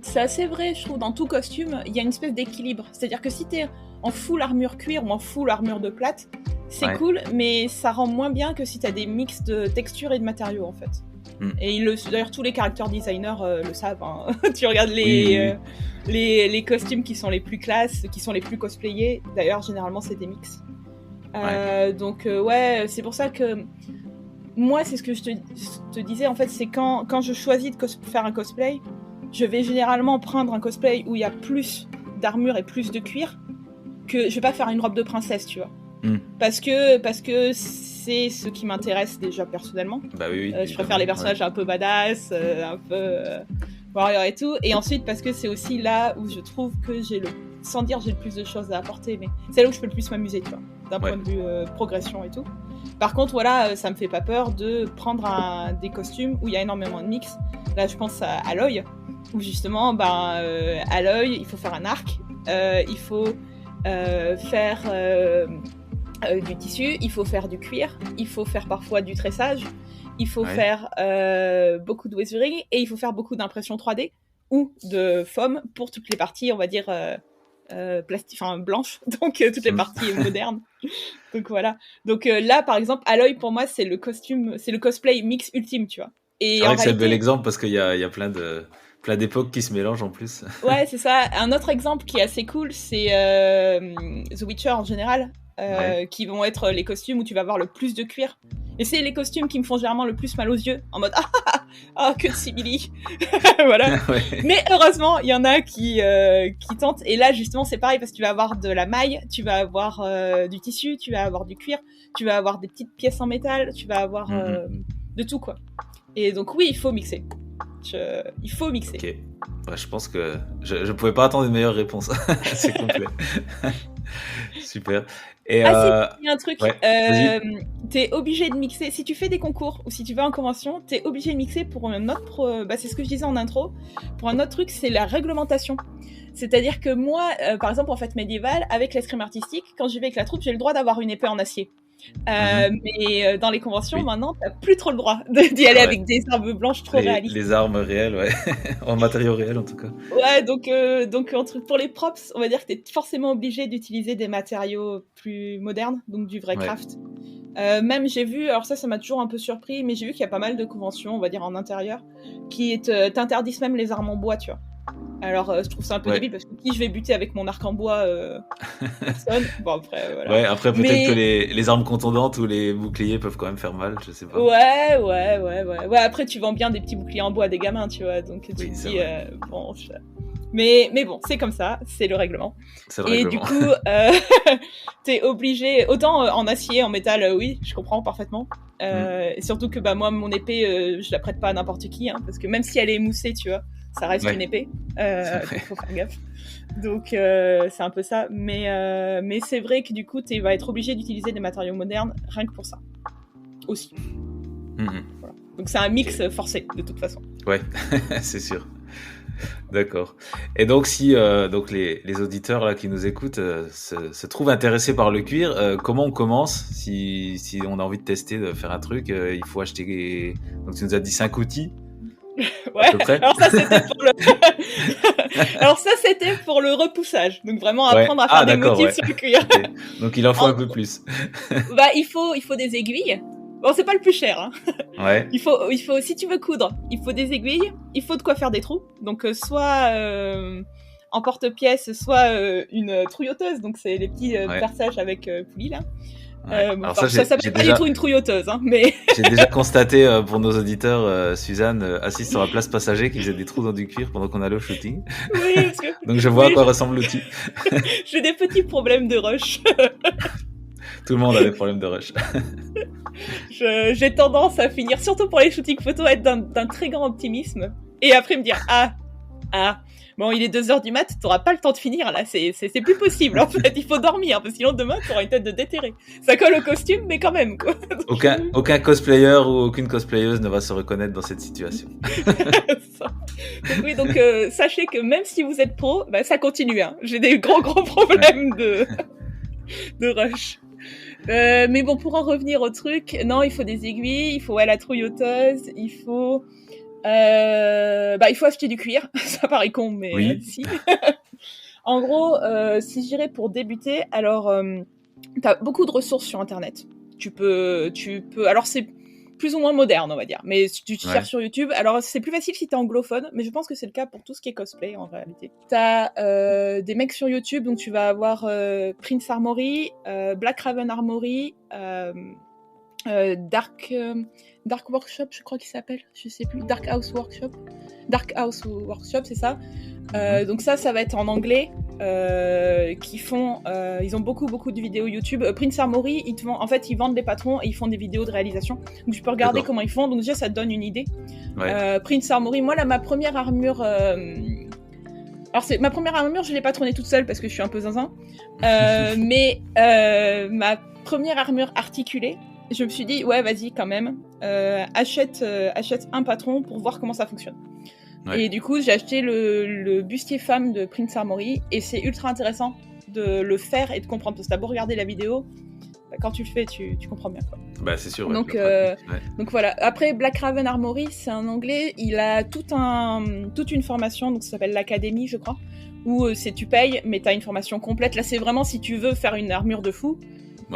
c'est assez vrai, je trouve, dans tout costume, il y a une espèce d'équilibre. C'est-à-dire que si t'es en full armure cuir ou en full armure de plate, c'est cool, mais ça rend moins bien que si t'as des mix de textures et de matériaux, en fait. Et d'ailleurs, tous les character designers le savent. Hein. Tu regardes les costumes qui sont les plus classes, qui sont les plus cosplayés. D'ailleurs, généralement, c'est des mix. Donc, c'est pour ça que moi, c'est ce que je te disais. En fait, c'est quand je choisis de faire un cosplay, je vais généralement prendre un cosplay où il y a plus d'armure et plus de cuir que je vais pas faire une robe de princesse, tu vois. Parce que c'est ce qui m'intéresse déjà personnellement. Je préfère les personnages un peu badass, un peu warrior et tout. Et ensuite parce que c'est aussi là où je trouve que sans dire j'ai le plus de choses à apporter, mais c'est là où je peux le plus m'amuser, tu vois, d'un point de vue progression et tout. Par contre, ça me fait pas peur de prendre des costumes où il y a énormément de mix. Là, je pense à Aloy, où justement, Aloy, il faut faire un arc, il faut faire du tissu, il faut faire du cuir, il faut faire parfois du tressage, il faut faire beaucoup de weathering et il faut faire beaucoup d'impression 3D ou de foam pour toutes les parties, on va dire, blanches, donc toutes les parties modernes. Donc voilà. Donc là, par exemple, Aloy, pour moi, c'est le cosplay mix ultime, tu vois. Et c'est vrai que c'est un bel exemple parce qu'il y a plein d'époques qui se mélangent en plus. Ouais, c'est ça. Un autre exemple qui est assez cool, c'est The Witcher en général, qui vont être les costumes où tu vas avoir le plus de cuir. Et c'est les costumes qui me font généralement le plus mal aux yeux, en mode que de simili. Voilà. Ouais. Mais heureusement, il y en a qui tentent. Et là, justement, c'est pareil parce que tu vas avoir de la maille, tu vas avoir du tissu, tu vas avoir du cuir, tu vas avoir des petites pièces en métal, tu vas avoir de tout, quoi. Et donc, oui, il faut mixer. Il faut mixer. Ok. Ouais, je pense que je pouvais pas attendre une meilleure réponse. C'est complet. Super. Et Si, il y a un truc. ouais, vas-y. T'es obligé de mixer. Si tu fais des concours ou si tu vas en convention, t'es obligé de mixer pour un autre. C'est ce que je disais en intro. Pour un autre truc, c'est la réglementation. C'est-à-dire que moi, par exemple, en fête médiévale, avec l'escrime artistique, quand j'y vais avec la troupe, j'ai le droit d'avoir une épée en acier. Mais dans les conventions, maintenant, t'as plus trop le droit d'y aller avec des armes blanches trop réalistes. Les armes réelles, ouais. En matériaux réels, en tout cas. Ouais, donc pour les props, on va dire que t'es forcément obligé d'utiliser des matériaux plus modernes, donc du vrai craft. Même j'ai vu, alors ça m'a toujours un peu surpris, mais j'ai vu qu'il y a pas mal de conventions, on va dire en intérieur, qui t'interdisent même les armes en bois, tu vois. Alors je trouve ça un peu débile parce que qui je vais buter avec mon arc en bois, personne. Bon après voilà. Ouais, après peut-être que les armes contondantes ou les boucliers peuvent quand même faire mal, je sais pas. Ouais, après tu vends bien des petits boucliers en bois à des gamins, tu vois, donc tu te dis bon. Mais bon, c'est comme ça, c'est le règlement. C'est le règlement. Et du coup, t'es obligé, autant en acier, en métal, oui, je comprends parfaitement. Et surtout que moi, mon épée, je la prête pas à n'importe qui, hein, parce que même si elle est émoussée, tu vois, ça reste une épée. Donc faut faire gaffe. Donc c'est un peu ça. Mais c'est vrai que du coup, tu vas être obligé d'utiliser des matériaux modernes, rien que pour ça. Aussi. Voilà. Donc c'est un mix forcé, de toute façon. Ouais, c'est sûr. D'accord. Et donc si donc les auditeurs là qui nous écoutent se trouvent intéressés par le cuir, comment on commence si on a envie de tester, de faire un truc, il faut acheter. Donc tu nous as dit 5 outils. Ouais. À peu près. Alors ça c'était pour le repoussage. Donc vraiment apprendre à faire des motifs sur le cuir. Okay. Donc il en faut un peu plus. Il faut des aiguilles. Bon, c'est pas le plus cher, hein. Ouais. Il faut, si tu veux coudre, il faut des aiguilles, il faut de quoi faire des trous. Donc, soit en porte-pièce, soit une trouilloteuse. Donc, c'est les petits perçages avec poulie, là. Alors ça s'appelle pas du tout une trouilloteuse, hein, mais... J'ai déjà constaté pour nos auditeurs, Suzanne assise sur la place passager qui faisait des trous dans du cuir pendant qu'on allait au shooting. Oui, parce que... Donc, je vois à quoi ressemble l'outil. J'ai des petits problèmes de rush. Tout le monde a des problèmes de rush. J'ai tendance à finir, surtout pour les shootings photos, à être d'un très grand optimisme. Et après me dire, bon, il est 2h du mat, t'auras pas le temps de finir, là, c'est plus possible, en fait, il faut dormir, parce que sinon demain, t'auras une tête de déterré. Ça colle au costume, mais quand même, quoi. Aucun cosplayer ou aucune cosplayeuse ne va se reconnaître dans cette situation. Donc, sachez que même si vous êtes pro, ça continue, hein. J'ai des gros problèmes de rush. Mais bon, pour en revenir au truc, non, il faut des aiguilles, il faut la trouilloteuse, il faut acheter du cuir. Ça paraît con, mais oui. Si. En gros, si j'irais pour débuter, alors t'as beaucoup de ressources sur Internet. Tu peux. Alors c'est plus ou moins moderne, on va dire. Mais si tu cherches sur YouTube, alors c'est plus facile si t'es anglophone, mais je pense que c'est le cas pour tout ce qui est cosplay en réalité. T'as des mecs sur YouTube, donc tu vas avoir Prince Armory, Black Raven Armory, Dark Workshop, je crois qu'il s'appelle, je sais plus, Dark House Workshop, c'est ça. Donc ça va être en anglais. Ils ont beaucoup de vidéos YouTube. Prince Armory, ils vendent des patrons et ils font des vidéos de réalisation. Donc tu peux regarder comment ils font. Donc déjà ça te donne une idée. Prince Armory, moi là ma première armure. Ma première armure, je l'ai patronnée toute seule parce que je suis un peu zinzin. Mais ma première armure articulée, je me suis dit ouais vas-y quand même, achète un patron pour voir comment ça fonctionne. Et du coup, j'ai acheté le bustier femme de Prince Armory et c'est ultra intéressant de le faire et de comprendre. Parce que t'as beau regarder la vidéo, quand tu le fais, tu comprends bien, quoi. Bah, c'est sûr. Donc voilà. Après, Black Raven Armory, c'est un anglais. Il a toute une formation, donc ça s'appelle l'Académie, je crois, où tu payes, mais t'as une formation complète. Là, c'est vraiment si tu veux faire une armure de fou,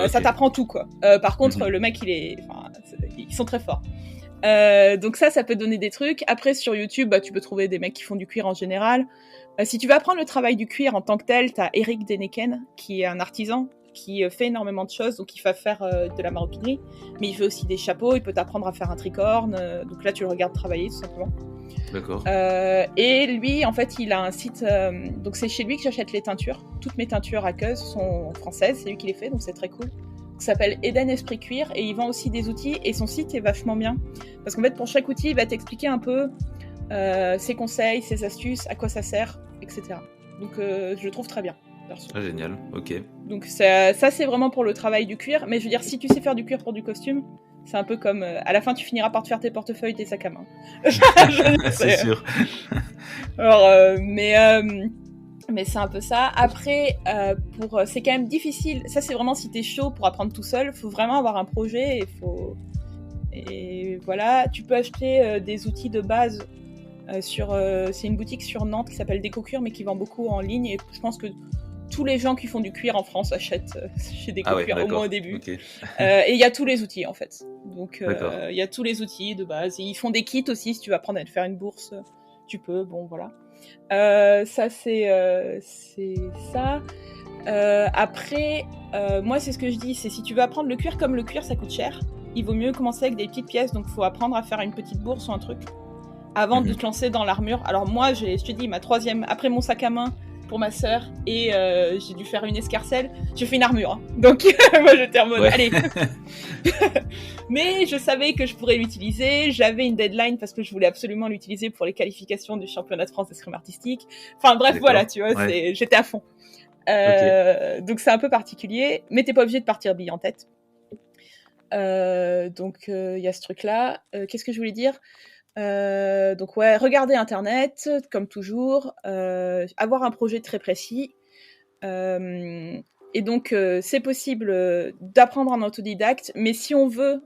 ça t'apprend tout, quoi. Par contre, le mec, ils sont très forts. Donc ça peut donner des trucs. Après sur YouTube, tu peux trouver des mecs qui font du cuir en général. Si tu veux apprendre le travail du cuir en tant que tel, t'as Eric Denneken qui est un artisan qui fait énormément de choses, donc il va faire de la maroquinerie, mais il fait aussi des chapeaux, il peut t'apprendre à faire un tricorne, donc là tu le regardes travailler tout simplement. D'accord. Et lui, en fait, il a un site, donc c'est chez lui que j'achète les teintures. Toutes mes teintures aqueuses sont françaises, c'est lui qui les fait, donc c'est très cool. Ça s'appelle Eden Esprit Cuir et il vend aussi des outils et son site est vachement bien parce qu'en fait pour chaque outil il va t'expliquer un peu ses conseils, ses astuces, à quoi ça sert, etc. Donc je le trouve très bien. Perso. Ah, génial, ok. Donc ça c'est vraiment pour le travail du cuir, mais je veux dire si tu sais faire du cuir pour du costume, c'est un peu comme à la fin tu finiras par te faire tes portefeuilles, tes sacs à main. C'est sûr. Alors mais c'est un peu ça. Après, c'est quand même difficile. Ça, c'est vraiment si t'es chaud pour apprendre tout seul. Faut vraiment avoir un projet et voilà. Tu peux acheter des outils de base c'est une boutique sur Nantes qui s'appelle Déco-Cuir, mais qui vend beaucoup en ligne. Et je pense que tous les gens qui font du cuir en France achètent chez Déco-Cuir au moins au début. Okay. Et il y a tous les outils en fait. Donc il y a tous les outils de base. Et ils font des kits aussi si tu veux apprendre à faire une bourse. Tu peux, bon voilà. Ça c'est ça. Après, moi c'est ce que je dis, c'est si tu veux apprendre le cuir, comme le cuir ça coûte cher, il vaut mieux commencer avec des petites pièces, donc faut apprendre à faire une petite bourse ou un truc avant de te lancer dans l'armure. Alors moi, je te dis, ma troisième, après mon sac à main pour ma sœur et j'ai dû faire une escarcelle, j'ai fait une armure. Hein. Donc moi j'étais en mode, allez. Mais je savais que je pourrais l'utiliser, j'avais une deadline parce que je voulais absolument l'utiliser pour les qualifications du championnat de France d'escrime artistique. Enfin bref, voilà, tu vois, j'étais à fond. Donc c'est un peu particulier, mais t'es pas obligé de partir bille en tête. Donc il y a ce truc-là. Qu'est-ce que je voulais dire ? Donc ouais, regarder Internet, comme toujours, avoir un projet très précis. Et donc, c'est possible d'apprendre en autodidacte, mais si on veut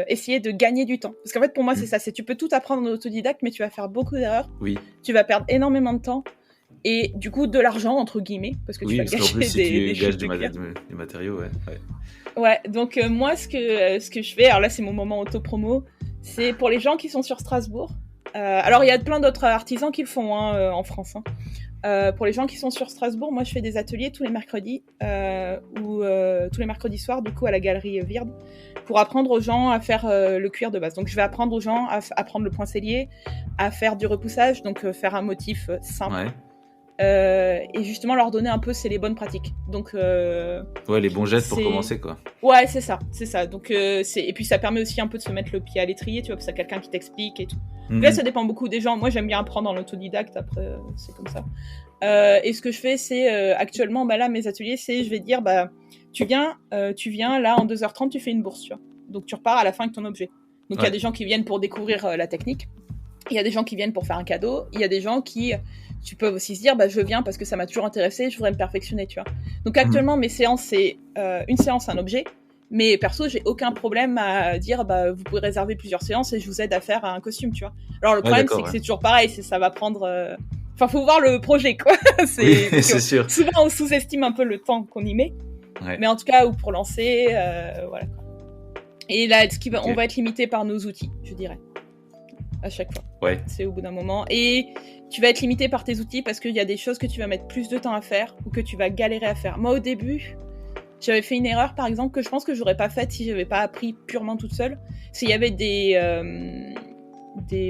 essayer de gagner du temps. Parce qu'en fait, pour moi, c'est ça. Tu peux tout apprendre en autodidacte, mais tu vas faire beaucoup d'erreurs. Oui. Tu vas perdre énormément de temps. Et du coup, de l'argent, entre guillemets, parce que tu vas gâcher des matériaux, ouais. Ouais, donc moi, ce que je fais, alors là, c'est mon moment auto-promo, c'est pour les gens qui sont sur Strasbourg. Alors, il y a plein d'autres artisans qui le font en France. Pour les gens qui sont sur Strasbourg, moi, je fais des ateliers tous les mercredis, ou tous les mercredis soirs, du coup, à la galerie Virde, pour apprendre aux gens à faire le cuir de base. Donc, je vais apprendre aux gens à apprendre le poincellier, à faire du repoussage, donc faire un motif simple. Ouais. Et justement leur donner un peu les bonnes pratiques. Donc ouais, les bons gestes pour commencer quoi. Ouais, c'est ça. Donc et puis ça permet aussi un peu de se mettre le pied à l'étrier, tu vois, parce qu'il y a quelqu'un qui t'explique et tout. Donc là ça dépend beaucoup des gens. Moi j'aime bien apprendre en autodidacte, après c'est comme ça. Et ce que je fais c'est actuellement là mes ateliers c'est je vais dire tu viens là en 2h30 tu fais une bourse, tu vois. Donc tu repars à la fin avec ton objet. Donc il y a des gens qui viennent pour découvrir la technique. Il y a des gens qui viennent pour faire un cadeau. Il y a des gens qui tu peux aussi se dire je viens parce que ça m'a toujours intéressé, je voudrais me perfectionner, tu vois. Donc actuellement mes séances c'est une séance un objet, mais perso j'ai aucun problème à dire vous pouvez réserver plusieurs séances et je vous aide à faire un costume, tu vois. Alors le problème c'est que c'est toujours pareil, ça va prendre enfin faut voir le projet quoi. c'est sûr. Souvent on sous-estime un peu le temps qu'on y met. Ouais. Mais en tout cas ou pour lancer voilà. Et là on va être limité par nos outils, je dirais. À chaque fois. Ouais. C'est au bout d'un moment. Et tu vas être limité par tes outils parce qu'il y a des choses que tu vas mettre plus de temps à faire ou que tu vas galérer à faire. Moi, au début, j'avais fait une erreur, par exemple, que je pense que j'aurais pas faite si j'avais pas appris purement toute seule. C'est qu'il y avait des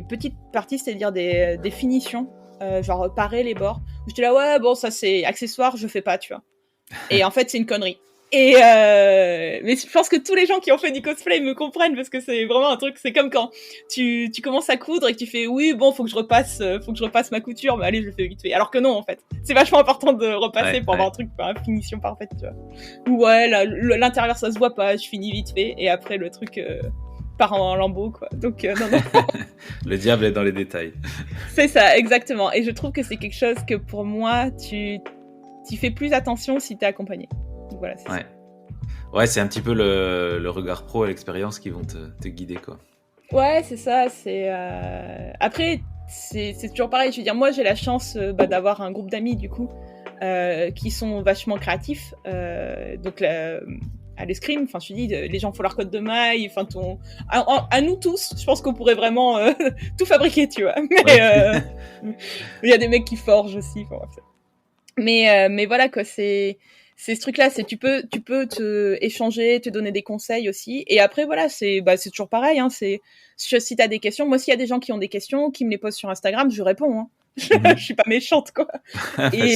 petites parties, c'est-à-dire des finitions, genre parer les bords. Où j'étais là, ouais, bon, ça c'est accessoire, je fais pas, tu vois. Et en fait, c'est une connerie. Et mais je pense que tous les gens qui ont fait du cosplay me comprennent parce que c'est vraiment un truc, c'est comme quand tu commences à coudre et que tu fais oui bon faut que je repasse ma couture, mais allez je le fais vite fait. Alors que non en fait, c'est vachement important de repasser pour avoir un truc, une finition parfaite, tu vois. Ou ouais l'intérieur ça se voit pas, je finis vite fait et après le truc part en lambeaux quoi. Donc non. Le diable est dans les détails. C'est ça exactement. Et je trouve que c'est quelque chose que pour moi tu fais plus attention si t'es accompagné. Donc voilà, c'est ça. Ouais, c'est un petit peu le regard pro et l'expérience qui vont te guider, quoi. Ouais, c'est ça. Après, c'est toujours pareil. Je veux dire, moi, j'ai la chance d'avoir un groupe d'amis, du coup, qui sont vachement créatifs. Donc, à l'escrime, enfin, je te dis, les gens font leur code de maille. Enfin, à nous tous, je pense qu'on pourrait vraiment tout fabriquer, tu vois. Mais il y a des mecs qui forgent aussi. Mais voilà, quoi, c'est... c'est ce truc-là, c'est tu peux te échanger, te donner des conseils aussi. Et après, voilà, c'est toujours pareil. Hein, si t'as des questions, moi, s'il y a des gens qui ont des questions, qui me les posent sur Instagram, je réponds. Hein. Je suis pas méchante, quoi. Et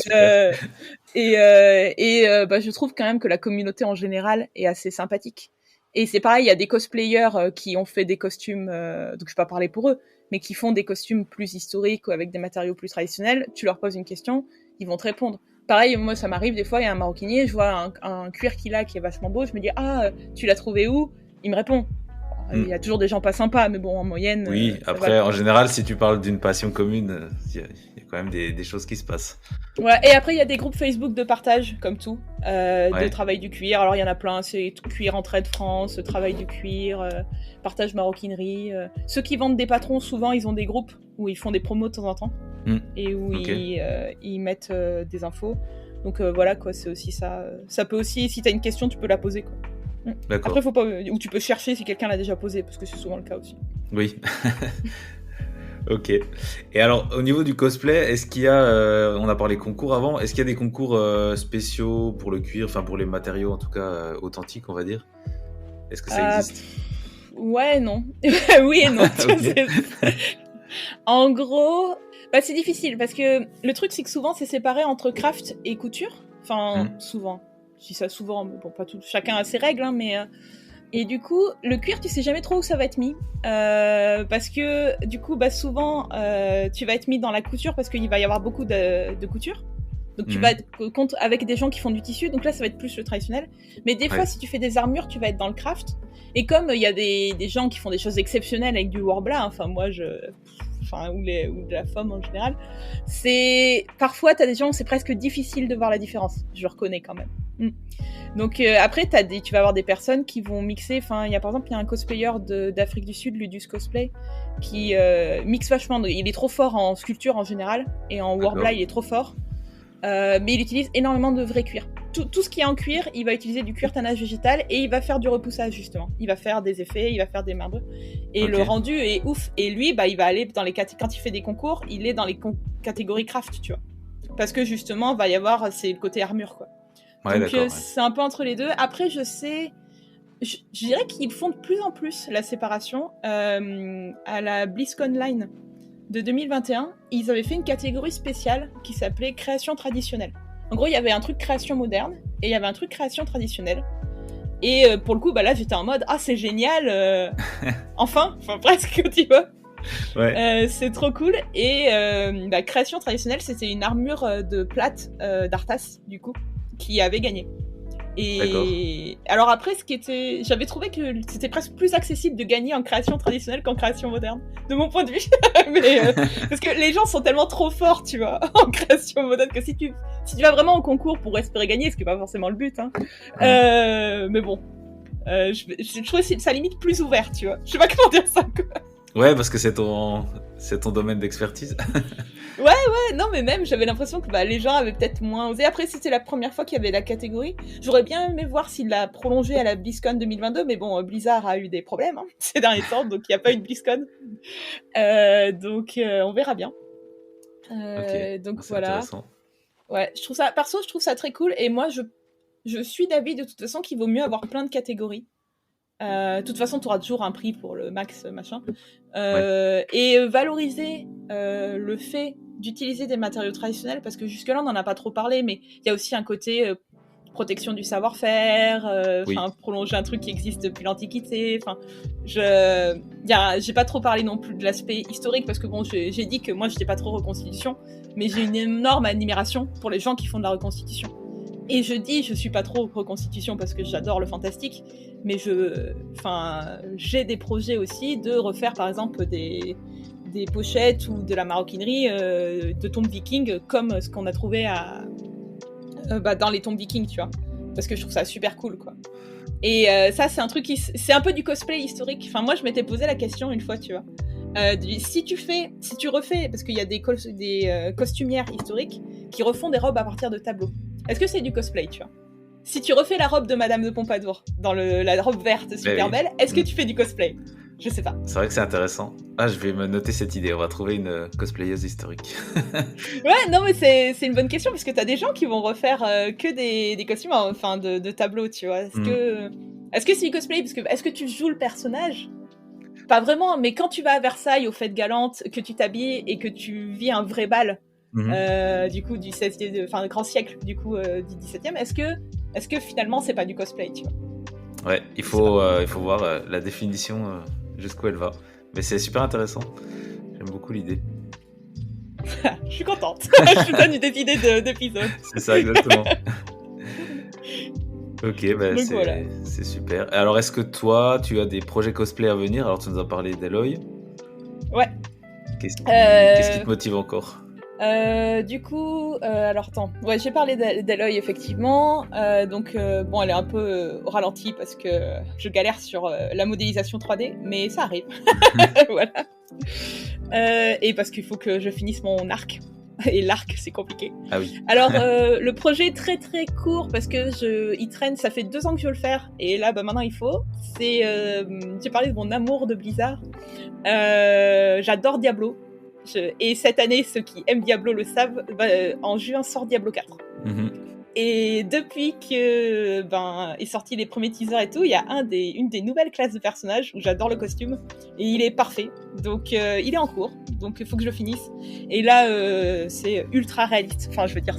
je trouve quand même que la communauté en général est assez sympathique. Et c'est pareil, il y a des cosplayers qui ont fait des costumes, donc je vais pas parler pour eux, mais qui font des costumes plus historiques ou avec des matériaux plus traditionnels. Tu leur poses une question, ils vont te répondre. Pareil, moi, ça m'arrive des fois, il y a un maroquinier, je vois un cuir qu'il a qui est vachement beau, je me dis « Ah, tu l'as trouvé où ?» Il me répond. Il y a toujours des gens pas sympas, mais bon, en moyenne... Oui, après, en général, si tu parles d'une passion commune, il y a quand même des choses qui se passent. Ouais, et après, il y a des groupes Facebook de partage, comme tout, de travail du cuir. Alors, il y en a plein, c'est Cuir Entraide France, Travail du cuir, Partage Maroquinerie. Ceux qui vendent des patrons, souvent, ils ont des groupes où ils font des promos de temps en temps, et où ils mettent des infos. Donc voilà, quoi, c'est aussi ça. Ça peut aussi, si t'as une question, tu peux la poser, quoi. D'accord. Après, faut pas... Ou tu peux chercher si quelqu'un l'a déjà posé, parce que c'est souvent le cas aussi. Oui. Ok. Et alors, au niveau du cosplay, est-ce qu'il y a, on a parlé concours avant, est-ce qu'il y a des concours spéciaux pour le cuir, enfin pour les matériaux en tout cas authentiques, on va dire? Est-ce que ça existe? Ouais, non. Oui et non. En gros, c'est difficile parce que le truc, c'est que souvent, c'est séparé entre craft et couture. Enfin, souvent. Je dis ça souvent, mais bon, pas tout. Chacun a ses règles, hein, mais... Et du coup, le cuir, tu sais jamais trop où ça va être mis. Parce que, du coup, souvent, tu vas être mis dans la couture parce qu'il va y avoir beaucoup de couture. Donc, tu vas être avec des gens qui font du tissu. Donc là, ça va être plus le traditionnel. Mais des fois, si tu fais des armures, tu vas être dans le craft. Et comme il y a des gens qui font des choses exceptionnelles avec du Worbla, enfin, moi, ou de la femme en général, parfois, t'as des gens où c'est presque difficile de voir la différence. Je le reconnais quand même. Donc après tu vas avoir des personnes qui vont mixer, enfin il y a un cosplayer d'Afrique du Sud, Ludus Cosplay, qui mixe vachement. Il est trop fort en sculpture en général et en Worbla il est trop fort, mais il utilise énormément de vrai cuir. Tout ce qui est en cuir, il va utiliser du cuir tannage végétal et il va faire du repoussage justement. Il va faire des effets, il va faire des marbrures et le rendu est ouf. Et lui il va aller dans les quand il fait des concours, il est dans les catégories craft, tu vois, parce que justement va y avoir c'est le côté armure, quoi. Ouais, donc c'est un peu entre les deux. Après, je dirais qu'ils font de plus en plus la séparation. À la BlizzCon Line de 2021, ils avaient fait une catégorie spéciale qui s'appelait création traditionnelle. En gros, il y avait un truc création moderne et il y avait un truc création traditionnelle. Et pour le coup, là, j'étais en mode « Ah, c'est génial enfin, presque, tu vois !» Ouais. C'est trop cool. Et création traditionnelle, c'était une armure de plate d'Arthas, du coup, qui avait gagné. Et alors après, j'avais trouvé que c'était presque plus accessible de gagner en création traditionnelle qu'en création moderne, de mon point de vue. Parce que les gens sont tellement trop forts, tu vois, en création moderne, que si tu vas vraiment au concours pour espérer gagner, ce qui n'est pas forcément le but, hein. Mais bon, je trouve que ça limite plus ouvert, tu vois. Je sais pas comment dire ça, quoi. Ouais, parce que c'est ton domaine d'expertise. Ouais, non, mais même, j'avais l'impression que les gens avaient peut-être moins osé. Après, c'était la première fois qu'il y avait la catégorie. J'aurais bien aimé voir s'il l'a prolongé à la BlizzCon 2022, mais bon, Blizzard a eu des problèmes ces derniers temps, donc il n'y a pas eu de BlizzCon. Donc, on verra bien. Donc, voilà. Intéressant. Ouais, je trouve ça très cool, et moi, je suis d'avis, de toute façon, qu'il vaut mieux avoir plein de catégories. De toute façon, tu auras toujours un prix pour le max, machin. Et valoriser le fait d'utiliser des matériaux traditionnels, parce que jusque-là, on n'en a pas trop parlé, mais il y a aussi un côté protection du savoir-faire, prolonger un truc qui existe depuis l'Antiquité. J'ai pas trop parlé non plus de l'aspect historique, parce que bon, j'ai dit que moi, j'étais pas trop reconstitution, mais j'ai une énorme admiration pour les gens qui font de la reconstitution. Et je suis pas trop reconstitution parce que j'adore le fantastique, mais j'ai des projets aussi de refaire par exemple des pochettes ou de la maroquinerie de tombes vikings, comme ce qu'on a trouvé dans les tombes vikings, tu vois, parce que je trouve ça super cool, quoi. Et ça, c'est un truc c'est un peu du cosplay historique. Enfin, moi, je m'étais posé la question une fois, tu vois. Si tu refais, parce qu'il y a des costumières historiques qui refont des robes à partir de tableaux. Est-ce que c'est du cosplay, tu vois? Si tu refais la robe de Madame de Pompadour, dans la robe verte super belle, est-ce que tu fais du cosplay? Je sais pas. C'est vrai que c'est intéressant. Ah, je vais me noter cette idée. On va trouver une cosplayeuse historique. Ouais, non, mais c'est une bonne question parce que t'as des gens qui vont refaire que des costumes, enfin de tableaux, tu vois. Est-ce que c'est du cosplay parce que est-ce que tu joues le personnage? Pas vraiment, mais quand tu vas à Versailles aux fêtes galantes, que tu t'habilles et que tu vis un vrai bal, du coup du 16e, enfin grand siècle, du coup du 17e, est-ce que finalement c'est pas du cosplay, tu vois? Ouais, il faut voir la définition jusqu'où elle va. Mais c'est super intéressant. J'aime beaucoup l'idée. Je suis contente. Je te donne des idées d'épisodes. C'est ça, exactement. Ok, bah Donc voilà. c'est super. Alors, est-ce que toi, tu as des projets cosplay à venir? Alors, tu nous as parlé d'Eloy. Ouais. Qu'est-ce qui te motive encore? Du coup, alors attends. Ouais, j'ai parlé d'Eloy effectivement. Donc bon, elle est un peu au ralenti parce que je galère sur la modélisation 3D, mais ça arrive. Voilà. Et parce qu'il faut que je finisse mon arc. Et l'arc, c'est compliqué. Ah oui. Alors, le projet est très très court parce que il traîne, ça fait 2 ans que je veux le faire. Et là, bah maintenant il faut. J'ai parlé de mon amour de Blizzard. J'adore Diablo. Et cette année, ceux qui aiment Diablo le savent, en juin sort Diablo 4. Et depuis que est sorti les premiers teasers et tout, il y a une des nouvelles classes de personnages où j'adore le costume et il est parfait. Donc il est en cours, donc il faut que je le finisse. Et là c'est ultra réaliste. Enfin je veux dire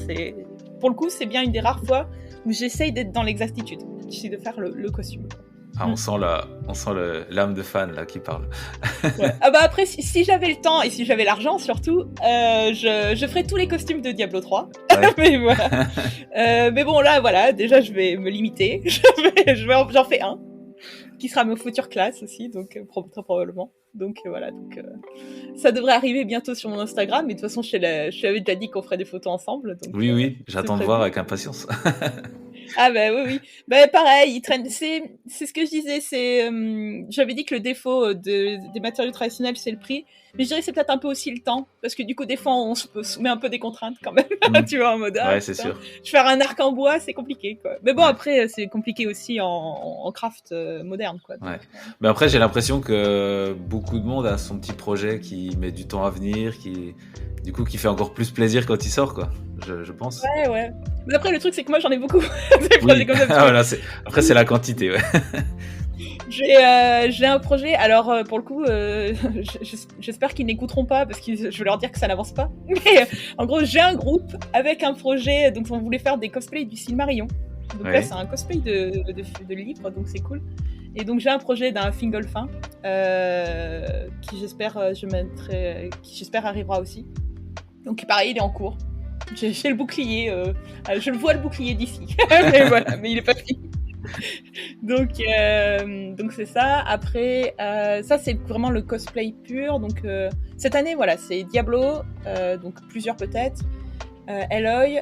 pour le coup c'est bien une des rares fois où j'essaye d'être dans l'exactitude. J'essaie de faire le costume. Ah, on sent l'âme de fan là qui parle. Ouais. Ah bah après si j'avais le temps et si j'avais l'argent surtout, je ferais tous les costumes de Diablo 3. Ouais. Mais voilà. Mais bon là voilà, déjà je vais me limiter. J'en fais un qui sera ma future classe aussi, donc très probablement. Donc voilà, ça devrait arriver bientôt sur mon Instagram. Mais de toute façon je t'avais déjà dit qu'on ferait des photos ensemble. Donc, oui, j'attends de voir avec impatience. Ah bah oui. Bah pareil, il traîne. C'est ce que je disais. J'avais dit que le défaut des matériaux traditionnels, c'est le prix. Mais je dirais que c'est peut-être un peu aussi le temps. Parce que du coup, des fois, on se met un peu des contraintes quand même. Tu vois, en mode... Ouais, c'est sûr. Faire un arc en bois, c'est compliqué, quoi. Mais bon, après, c'est compliqué aussi en craft moderne, quoi. Donc, ouais. Mais après, j'ai l'impression que beaucoup de monde a son petit projet qui met du temps à venir, qui fait encore plus plaisir quand il sort, quoi. Je pense. Ouais. Mais après, le truc, c'est que moi, j'en ai beaucoup. Oui. Comme ça, voilà, après, c'est la quantité, ouais. J'ai un projet, alors pour le coup, j'espère qu'ils n'écouteront pas parce que je vais leur dire que ça n'avance pas. Mais en gros, j'ai un groupe avec un projet, donc on voulait faire des cosplays du Silmarillion. Donc là, c'est un cosplay de livre, donc c'est cool. Et donc j'ai un projet d'un Fingolfin qui j'espère arrivera aussi. Donc pareil, il est en cours. J'ai le bouclier, je le vois le bouclier d'ici. Mais voilà, mais il est pas fini. Donc c'est ça. Après, ça c'est vraiment le cosplay pur. Donc cette année, voilà, c'est Diablo, donc plusieurs peut-être. Eloy.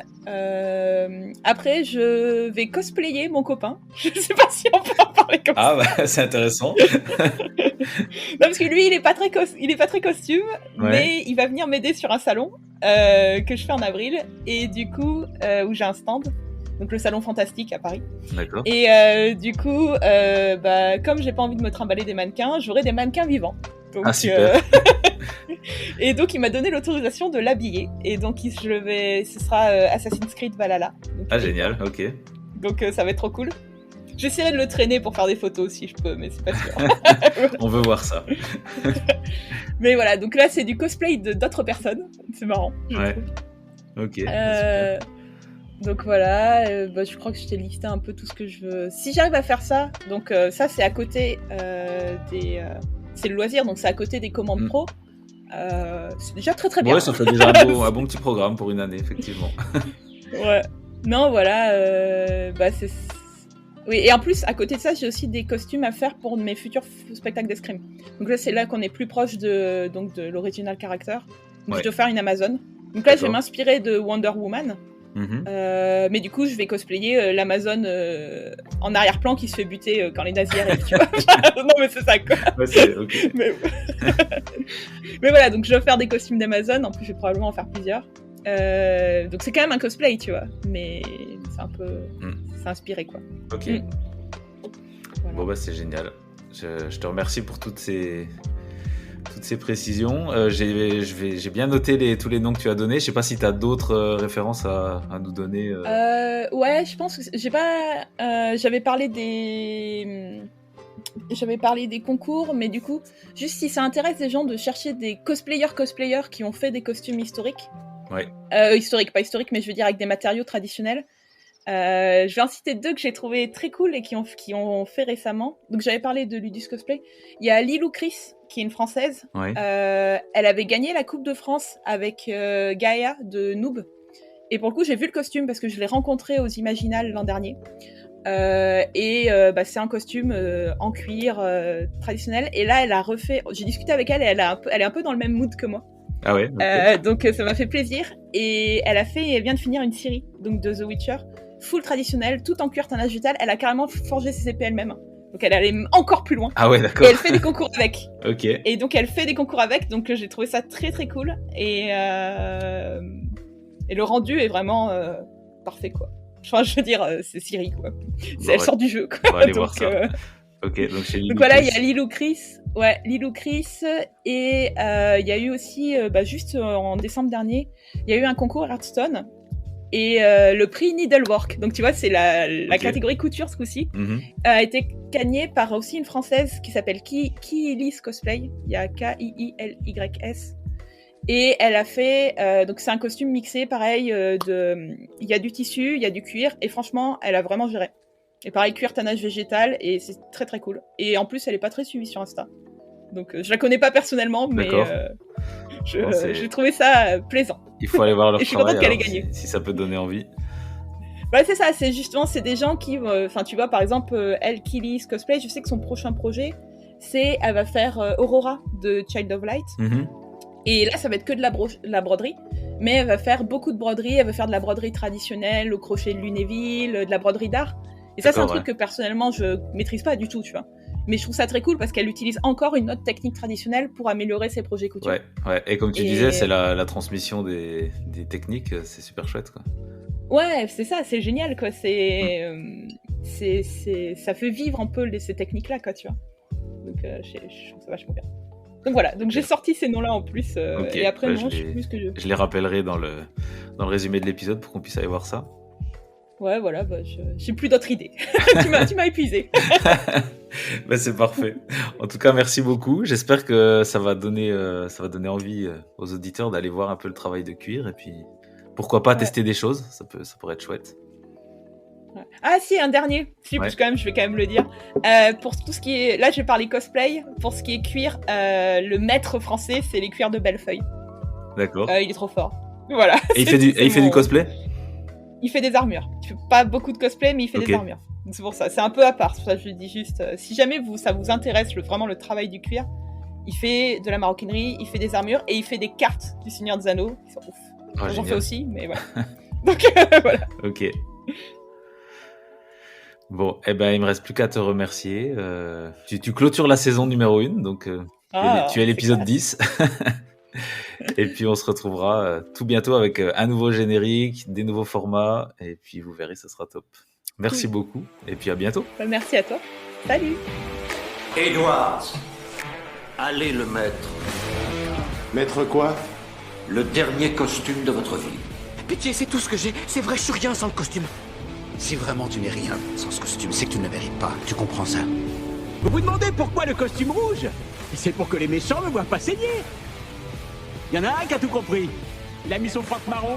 Après, je vais cosplayer mon copain. Je sais pas si on peut en parler comme ça. Ah bah c'est intéressant. Non, parce que lui, il est pas très costume, mais il va venir m'aider sur un salon que je fais en avril et du coup où j'ai un stand. Donc le salon fantastique à Paris. D'accord. Et du coup, comme j'ai pas envie de me trimballer des mannequins, j'aurai des mannequins vivants. Donc, ah super. Et donc il m'a donné l'autorisation de l'habiller. Et donc ce sera Assassin's Creed Valhalla. Donc, génial, ok. Donc ça va être trop cool. J'essaierai de le traîner pour faire des photos si je peux, mais c'est pas sûr. On veut voir ça. Mais voilà, donc là c'est du cosplay d'autres personnes. C'est marrant. Ouais. Ok. Donc voilà, je crois que je t'ai listé un peu tout ce que je veux. Si j'arrive à faire ça, donc ça c'est à côté c'est le loisir, donc c'est à côté des commandes pro. C'est déjà très très bien. Ouais, ça fait déjà un bon petit programme pour une année, effectivement. Ouais. Non, voilà, c'est... Oui, et en plus, à côté de ça, j'ai aussi des costumes à faire pour mes futurs spectacles d'escrime. Donc là, c'est là qu'on est plus proche de l'original character. Donc je dois faire une Amazon. Donc là, je vais m'inspirer de Wonder Woman. Mais du coup, je vais cosplayer l'Amazon en arrière-plan qui se fait buter quand les nazis arrivent, tu vois. Non, mais c'est ça, quoi. Ouais, c'est ok. Mais voilà, donc je vais faire des costumes d'Amazon. En plus, je vais probablement en faire plusieurs. Donc c'est quand même un cosplay, tu vois. Mais c'est un peu... C'est inspiré, quoi. Ok. Voilà. Bon, c'est génial. Je te remercie pour toutes ces précisions. J'ai bien noté tous les noms que tu as donnés. Je sais pas si tu as d'autres références à nous donner. Ouais, je pense que j'ai pas. J'avais parlé des concours, mais du coup, juste si ça intéresse les gens de chercher des cosplayers qui ont fait des costumes historiques. Ouais. Historiques, pas historiques, mais je veux dire avec des matériaux traditionnels. Je vais en citer 2 que j'ai trouvé très cool et qui ont fait récemment. Donc j'avais parlé de Ludus Cosplay. Il y a Lilou Chris, qui est une Française. Ouais. Elle avait gagné la Coupe de France avec Gaïa de Noob. Et pour le coup, j'ai vu le costume parce que je l'ai rencontré aux Imaginales l'an dernier. C'est un costume en cuir traditionnel. Et là, elle a refait. J'ai discuté avec elle et elle est un peu dans le même mood que moi. Ah ouais. Okay. Donc ça m'a fait plaisir. Et elle vient de finir une série donc de The Witcher, full traditionnelle, tout en cuir tannage vital. Elle a carrément forgé ses épées elle-même. Donc elle allait encore plus loin. Ah ouais, d'accord. Et elle fait des concours avec. Ok. Et donc elle fait des concours avec. Donc j'ai trouvé ça très très cool. Et le rendu est vraiment parfait quoi. Enfin, je veux dire, c'est Siri quoi. Elle sort du jeu quoi. On va aller voir ça. Ok, donc chez Lilou. Donc voilà, il y a Lilou Chris. Ouais, Lilou Chris. Et il y a eu aussi, juste en décembre dernier, il y a eu un concours Hearthstone. Et le prix Needlework, donc tu vois, c'est la catégorie couture ce coup-ci, a été gagné par aussi une Française qui s'appelle Kiilis Cosplay. Il y a Kiilys. Et elle a fait, donc c'est un costume mixé, pareil, il y a du tissu, il y a du cuir, et franchement, elle a vraiment géré. Et pareil, cuir tannage végétal, et c'est très très cool. Et en plus, elle est pas très suivie sur Insta. Donc je la connais pas personnellement, mais j'ai trouvé ça plaisant. Il faut aller voir leur et je suis travail, contente qu'elle ait gagné. Si ça peut donner envie. Ouais, c'est ça, c'est des gens qui, tu vois, par exemple, elle, Kiilis Cosplay, je sais que son prochain projet, elle va faire Aurora de Child of Light. Et là, ça va être que de la broderie, mais elle va faire beaucoup de broderie, elle va faire de la broderie traditionnelle, au crochet de Lunéville, de la broderie d'art. Et ça, c'est un truc que personnellement, je maîtrise pas du tout, tu vois. Mais je trouve ça très cool parce qu'elle utilise encore une autre technique traditionnelle pour améliorer ses projets couture. Ouais. Et comme tu disais, c'est la transmission des techniques, c'est super chouette, quoi. Ouais, c'est ça, c'est génial, quoi. Ça fait vivre un peu ces techniques-là, quoi, tu vois. Donc, je trouve ça vachement bien. Donc voilà, j'ai sorti ces noms-là en plus. Et après, je sais plus ce que je les rappellerai dans le résumé de l'épisode pour qu'on puisse aller voir ça. Ouais, voilà, j'ai plus d'autres idées. tu m'as épuisé. C'est parfait. En tout cas, merci beaucoup. J'espère que ça va donner envie aux auditeurs d'aller voir un peu le travail de cuir et puis pourquoi pas tester des choses. Ça pourrait être chouette. Ouais. Ah si, un dernier. Parce que je vais quand même le dire. Pour tout ce qui est, là, je vais parler cosplay. Pour ce qui est cuir, le maître français, c'est les cuirs de Bellefeuille. D'accord. Il est trop fort. Voilà. Et il fait du cosplay. Il fait des armures. Il fait pas beaucoup de cosplay, mais il fait des armures. Donc c'est pour ça. C'est un peu à part. C'est pour ça que je dis juste, si jamais ça vous intéresse vraiment le travail du cuir, il fait de la maroquinerie, il fait des armures et il fait des cartes du Seigneur des Anneaux. Ils sont ouf. J'en fais aussi, mais voilà. Donc voilà. Ok. Bon, il me reste plus qu'à te remercier. Tu clôtures la saison numéro 1, donc tu es l'épisode 10. Et puis on se retrouvera tout bientôt avec un nouveau générique, des nouveaux formats, et puis vous verrez, ça sera top. Merci beaucoup, et puis à bientôt. Merci à toi. Salut. Edward, allez le mettre. Mettre quoi? Le dernier costume de votre vie. Pitié, c'est tout ce que j'ai. C'est vrai, je suis rien sans le costume. Si vraiment tu n'es rien sans ce costume, c'est que tu ne le mérites pas. Tu comprends ça? Vous vous demandez pourquoi le costume rouge? C'est pour que les méchants ne me voient pas saigner. Il y en a un qui a tout compris. Il a mis son froc marron,